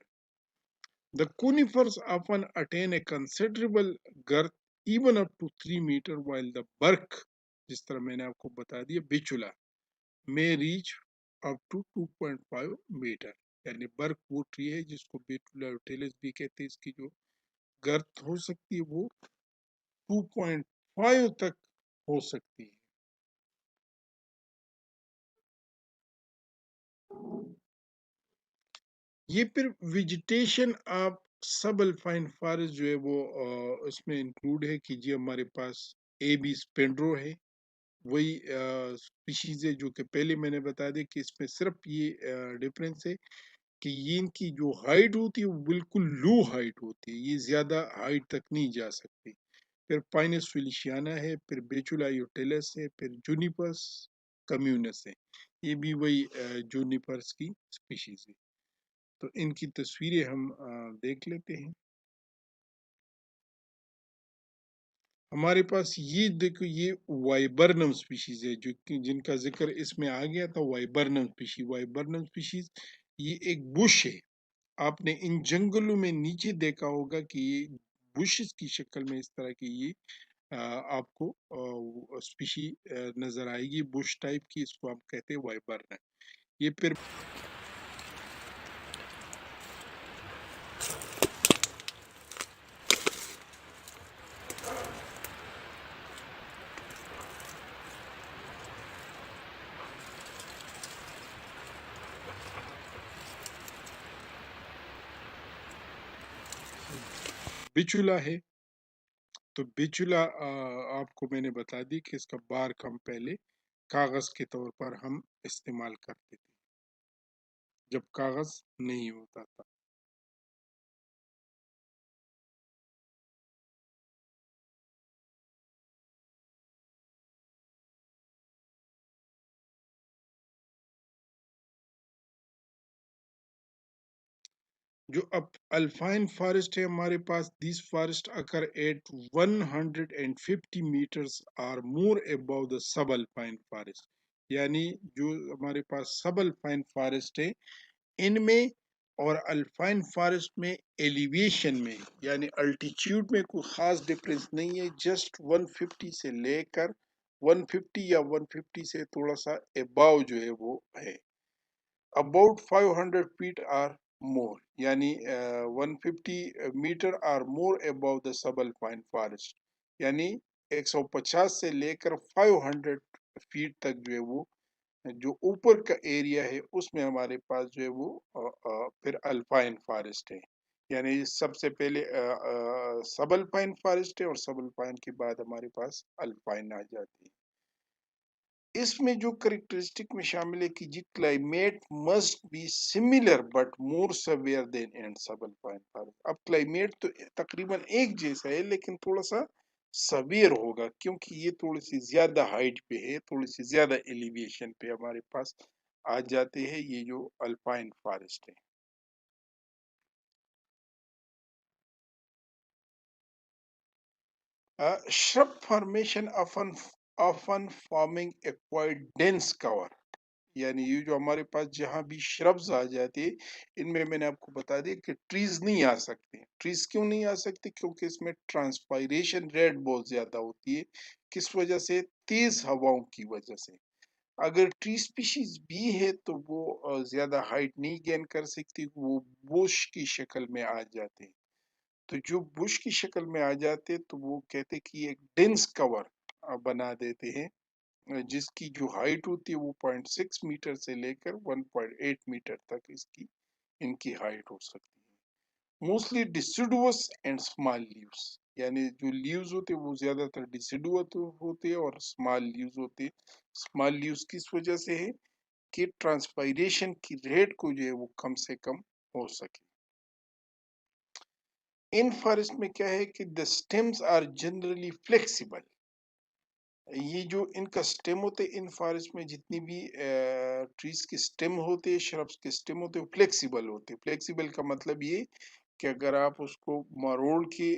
The conifers often attain a considerable girth even up to 3 meter while the bark جس طرح میں نے آپ کو بتا دیا betula may reach up to 2.5 metre. یعنی برک وہ ٹری ہے جس کو بیٹولا یوٹیلس بھی کہتے ہیں، اس کی جو گرت ہو سکتی ہے وہ 2.5 تک ہو سکتی ہے. یہ پھر ویجیٹیشن آپ سب الفائن فارسٹ جو ہے وہ اس میں انکلوڈ ہے کہ جی ہمارے پاس اے بی اسپینڈرو ہے، وہی اسپیشیز ہے جو کہ پہلے میں نے بتا دیا کہ اس میں صرف یہ ڈفرینس ہے کہ یہ ان کی جو ہائٹ ہوتی ہے وہ بالکل لو ہائٹ ہوتی ہے، یہ زیادہ ہائٹ تک نہیں جا سکتی. پھر پائنس فیلیشیانا ہے، پھر بیچولا یوٹیلس ہے، پھر جونیپرس کمیونس ہے، یہ بھی وہی جونیپرس کی اسپیشیز ہے. تو ان کی تصویریں ہم دیکھ لیتے ہیں. ہمارے پاس یہ دیکھو یہ وائبرنم سپیشیز ہے جو جن کا ذکر اس میں آ گیا تھا. وائبرنم سپیشیز، وائبرنم سپیشیز یہ ایک بش ہے. آپ نے ان جنگلوں میں نیچے دیکھا ہوگا کہ یہ بشز کی شکل میں اس طرح کی یہ آپ کو سپیشی نظر آئے گی بش ٹائپ کی، اس کو آپ کہتے ہیں وائبرنم. یہ پھر بچولا ہے. تو بچولا آپ کو میں نے بتا دی کہ اس کا بارک ہم پہلے کاغذ کے طور پر ہم استعمال کرتے تھے جب کاغذ نہیں ہوتا تھا. جو اب الفائن فارسٹ ہے ہمارے پاس، this forest occur at 150 metres or more above the subalpine forest. یعنی جو ہمارے پاس سب الفائن فارسٹ ہے ان میں اور الفائن فارسٹ میں ایلیویشن میں یعنی الٹیچیوڈ میں کوئی خاص ڈفرینس نہیں ہے. جسٹ 150 سے لے کر 150 یا 150 سے تھوڑا سا اباؤ جو ہے وہ ہے. about 500 feet or more یعنی 150 میٹر اور more above the subalpine forest یعنی 150 سے لے کر 500 فیٹ تک جو ہے وہ جو اوپر کا ایریا ہے اس میں ہمارے پاس جو ہے وہ پھر الپائن فارسٹ ہے. یعنی سب سے پہلے سب الپائن فارسٹ ہے اور سب الپائن کے بعد ہمارے پاس الپائن آ جاتی ہے. اس میں جو کریکٹرسٹک میں شامل ہے کہ جی climate must be similar but more severe than and subalpine forest. اب کلائمیٹ تو تقریباً ایک جیسا ہے لیکن تھوڑا سا سویئر ہوگا کیونکہ یہ تھوڑی سی زیادہ ہائٹ پہ ہے، تھوڑی سی زیادہ ایلیویشن پہ ہمارے پاس آ جاتے ہیں یہ جو الپائن فارسٹ ہے. shrub formation often forming a quite dense cover. یعنی یہ جو ہمارے پاس جہاں بھی شربز آ جاتے ان میں نے آپ کو بتا دیا کہ ٹریز نہیں آ سکتے. ٹریز کیوں نہیں آ سکتے؟ کیونکہ اس میں ٹرانسپائریشن ریٹ بہت زیادہ ہوتی ہے. کس وجہ سے؟ تیز ہواؤں کی وجہ سے. اگر ٹری سپیشیز بھی ہے تو وہ زیادہ ہائٹ نہیں گین کر سکتی، وہ بوش کی شکل میں آ جاتے ہیں. تو جو بش کی شکل میں آ جاتے تو وہ کہتے کہ یہ ایک ڈینس کور بنا دیتے ہیں جس کی جو ہائٹ ہوتی ہے وہ 0.6 میٹر سے لے کر 1.8 میٹر تک اس کی ان کی ہائٹ ہو سکتی ہے. موسٹلی ڈیسیڈوس اینڈ اسمال لیوز یعنی جو لیوز ہوتے وہ زیادہ تر ڈیسیڈوس ہوتے اور اسمال لیوز ہوتے. اسمال لیوز کس وجہ سے ہے کہ ٹرانسپائریشن کی ریٹ کو جو ہے وہ کم سے کم ہو سکے. ان فارسٹ میں کیا ہے کہ the stems are generally flexible. یہ جو ان کا سٹیم ہوتے ان فارسٹ میں جتنی بھی ٹریز کے سٹیم ہوتے شربس کے سٹیم ہوتے وہ فلیکسیبل ہوتے. فلیکسیبل کا مطلب یہ کہ اگر آپ اس کو مروڑ کے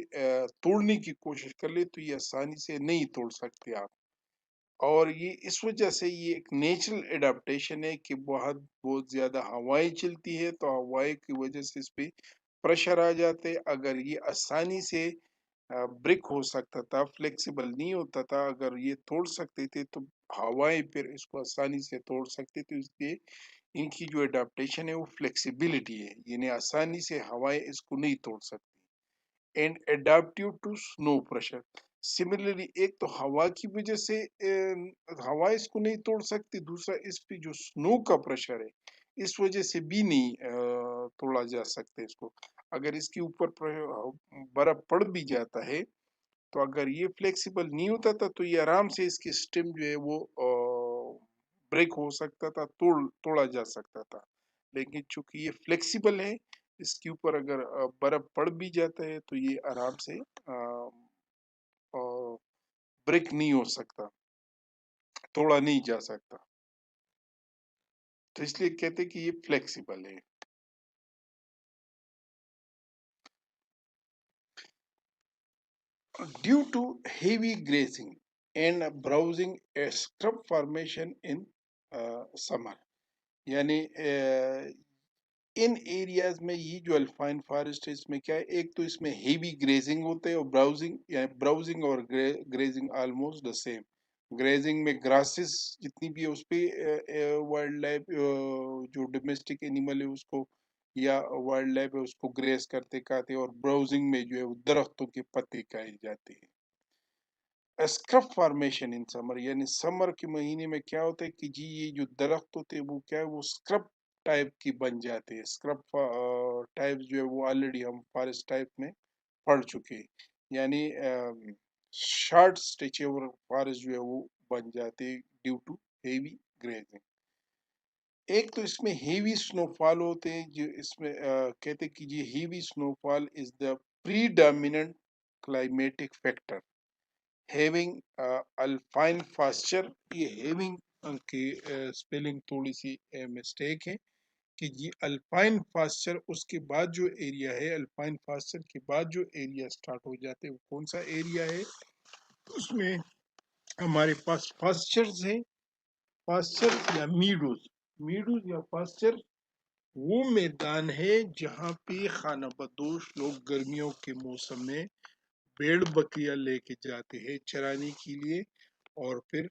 توڑنے کی کوشش کر لیں تو یہ آسانی سے نہیں توڑ سکتے آپ. اور یہ اس وجہ سے یہ ایک نیچرل اڈاپٹیشن ہے کہ بہت زیادہ ہوائیں چلتی ہے تو ہوائیں کی وجہ سے اس پہ پریشر آ جاتے. اگر یہ آسانی سے بریک ہو سکتا تھا، فلیکسیبل نہیں ہوتا تھا، اگر یہ توڑ سکتے تھے تو ہوائیں پھر اس کو آسانی سے توڑ سکتے تھے. اس لیے ان کی جو اڈاپٹیشن ہے وہ فلیکسیبلٹی ہے، یعنی آسانی سے ہوائیں اس کو نہیں توڑ سکتی. اینڈ اڈیپٹیو ٹو سنو پریشر. سملرلی ایک تو ہوا کی وجہ سے ہوا اس کو نہیں توڑ سکتی، دوسرا اس پہ جو سنو کا پریشر ہے اس وجہ سے بھی نہیں توڑا جا سکتا اس کو. اگر اس کے اوپر برف پڑ بھی جاتا ہے تو اگر یہ فلیکسیبل نہیں ہوتا تھا تو یہ آرام سے اس کی سٹیم جو ہے وہ بریک ہو سکتا تھا، توڑا جا سکتا تھا. لیکن چونکہ یہ فلیکسیبل ہے، اس کے اوپر اگر برف پڑ بھی جاتا ہے تو یہ آرام سے بریک نہیں ہو سکتا، توڑا نہیں جا سکتا. تو اس لیے کہتے کہ یہ فلیکسیبل ہے. Due to heavy grazing and browsing scrub formation in summer, یعنی ان ایریاز میں یہ جو الفائن فارسٹ ہے اس میں کیا ہے، ایک تو اس میں ہیوی گریزنگ ہوتے ہیں اور براؤزنگ، یعنی براؤزنگ اور grazing almost the same. Grazing میں گراسز جتنی بھی ہے اس پہ وائلڈ لائف جو ڈومیسٹک اینیمل ہے اس کو یا وائلڈ لائف ہے اس کو گریز کرتے کھاتے، اور براؤزنگ میں جو ہے وہ درختوں کے پتے کھائے جاتے ہیں. اسکرب فارمیشن ان سمر، یعنی سمر کے مہینے میں کیا ہوتا ہے کہ جی یہ جو درخت ہوتے ہیں وہ کیا ہے وہ اسکرب ٹائپ کی بن جاتے ہیں. اسکرب ٹائپ جو ہے وہ آلریڈی ہم فارسٹ ٹائپ میں پڑھ چکے ہیں، یعنی شارٹ اسٹریچیبل فارسٹ جو ہے وہ بن جاتے ڈیو ٹو ہیوی گریزنگ. ایک تو اس میں ہیوی سنو فال ہوتے ہیں، جو اس میں کہتے کہ یہ heavy snowfall is the predominant climatic factor having alpine pasture. یہ ہیونگ کی اسپیلنگ تھوڑی سی مسٹیک ہے کہ یہ الفائن فاسچر اس کے بعد جو ایریا ہے، الفائن فاسچر کے بعد جو ایریا سٹارٹ ہو جاتے ہیں وہ کون سا ایریا ہے، اس میں ہمارے پاس پاسچرز ہیں. پاسچر یا میڈوز یا پاسچر وہ میدان ہے جہاں پہ خانہ بدوش لوگ گرمیوں کے موسم میں بھیڑ بکریاں لے کے جاتے ہیں چرانے کے لیے، اور پھر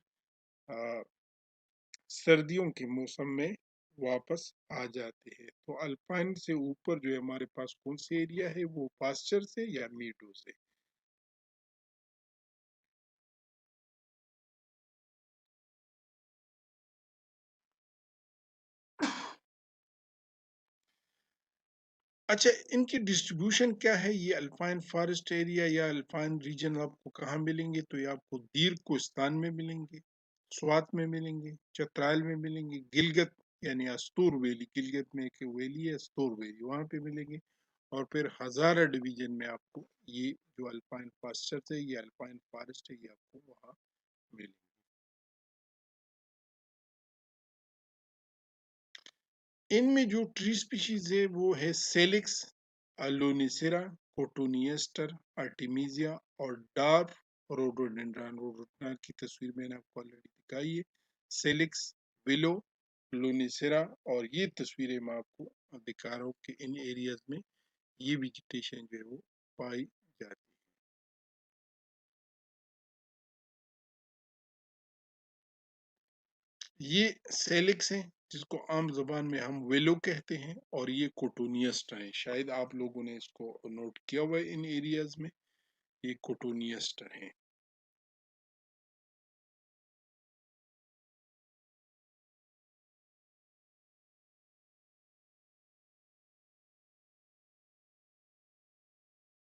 سردیوں کے موسم میں واپس آ جاتے ہیں. تو الپائن سے اوپر جو ہے ہمارے پاس کون سے ایریا ہے، وہ پاسچر سے یا میڈو سے. اچھا، ان کی ڈسٹریبیوشن کیا ہے؟ یہ الپائن فارسٹ ایریا یا الپائن ریجن آپ کو کہاں ملیں گے؟ تو یہ آپ کو دیر کوہستان میں ملیں گے، سوات میں ملیں گے، چترال میں ملیں گے، گلگت یعنی استور ویلی، گلگت میں ایک ویلی ہے استور ویلی، وہاں پہ ملیں گے. اور پھر ہزارہ ڈویژن میں آپ کو یہ جو الپائن پاسچر ہے، یہ الپائن فارسٹ ہے، یہ آپ کو وہاں ملیں گے. ان میں جو ٹری سپیشیز ہے وہ ہے سیلکس، لونیسیرا، کوٹونیسٹر، آرٹیمیزیا اور ڈارف روڈوڈینڈران. روڈوڈینڈران کی تصویر میں نے آپ کو آلریڈی دکھائی ہے. سیلکس، ویلو، لونیسیرا، اور یہ تصویریں میں آپ کو دکھا رہا ہوں کہ ان ایریاز میں یہ ویجیٹیشن جو ہے وہ پائی جاتی ہے. یہ سیلکس ہیں جس کو عام زبان میں ہم ویلو کہتے ہیں، اور یہ کوٹونیسٹر ہیں. شاید آپ لوگوں نے اس کو نوٹ کیا ہوا ہے ان ایریاز میں، یہ کوٹونیسٹر ہیں.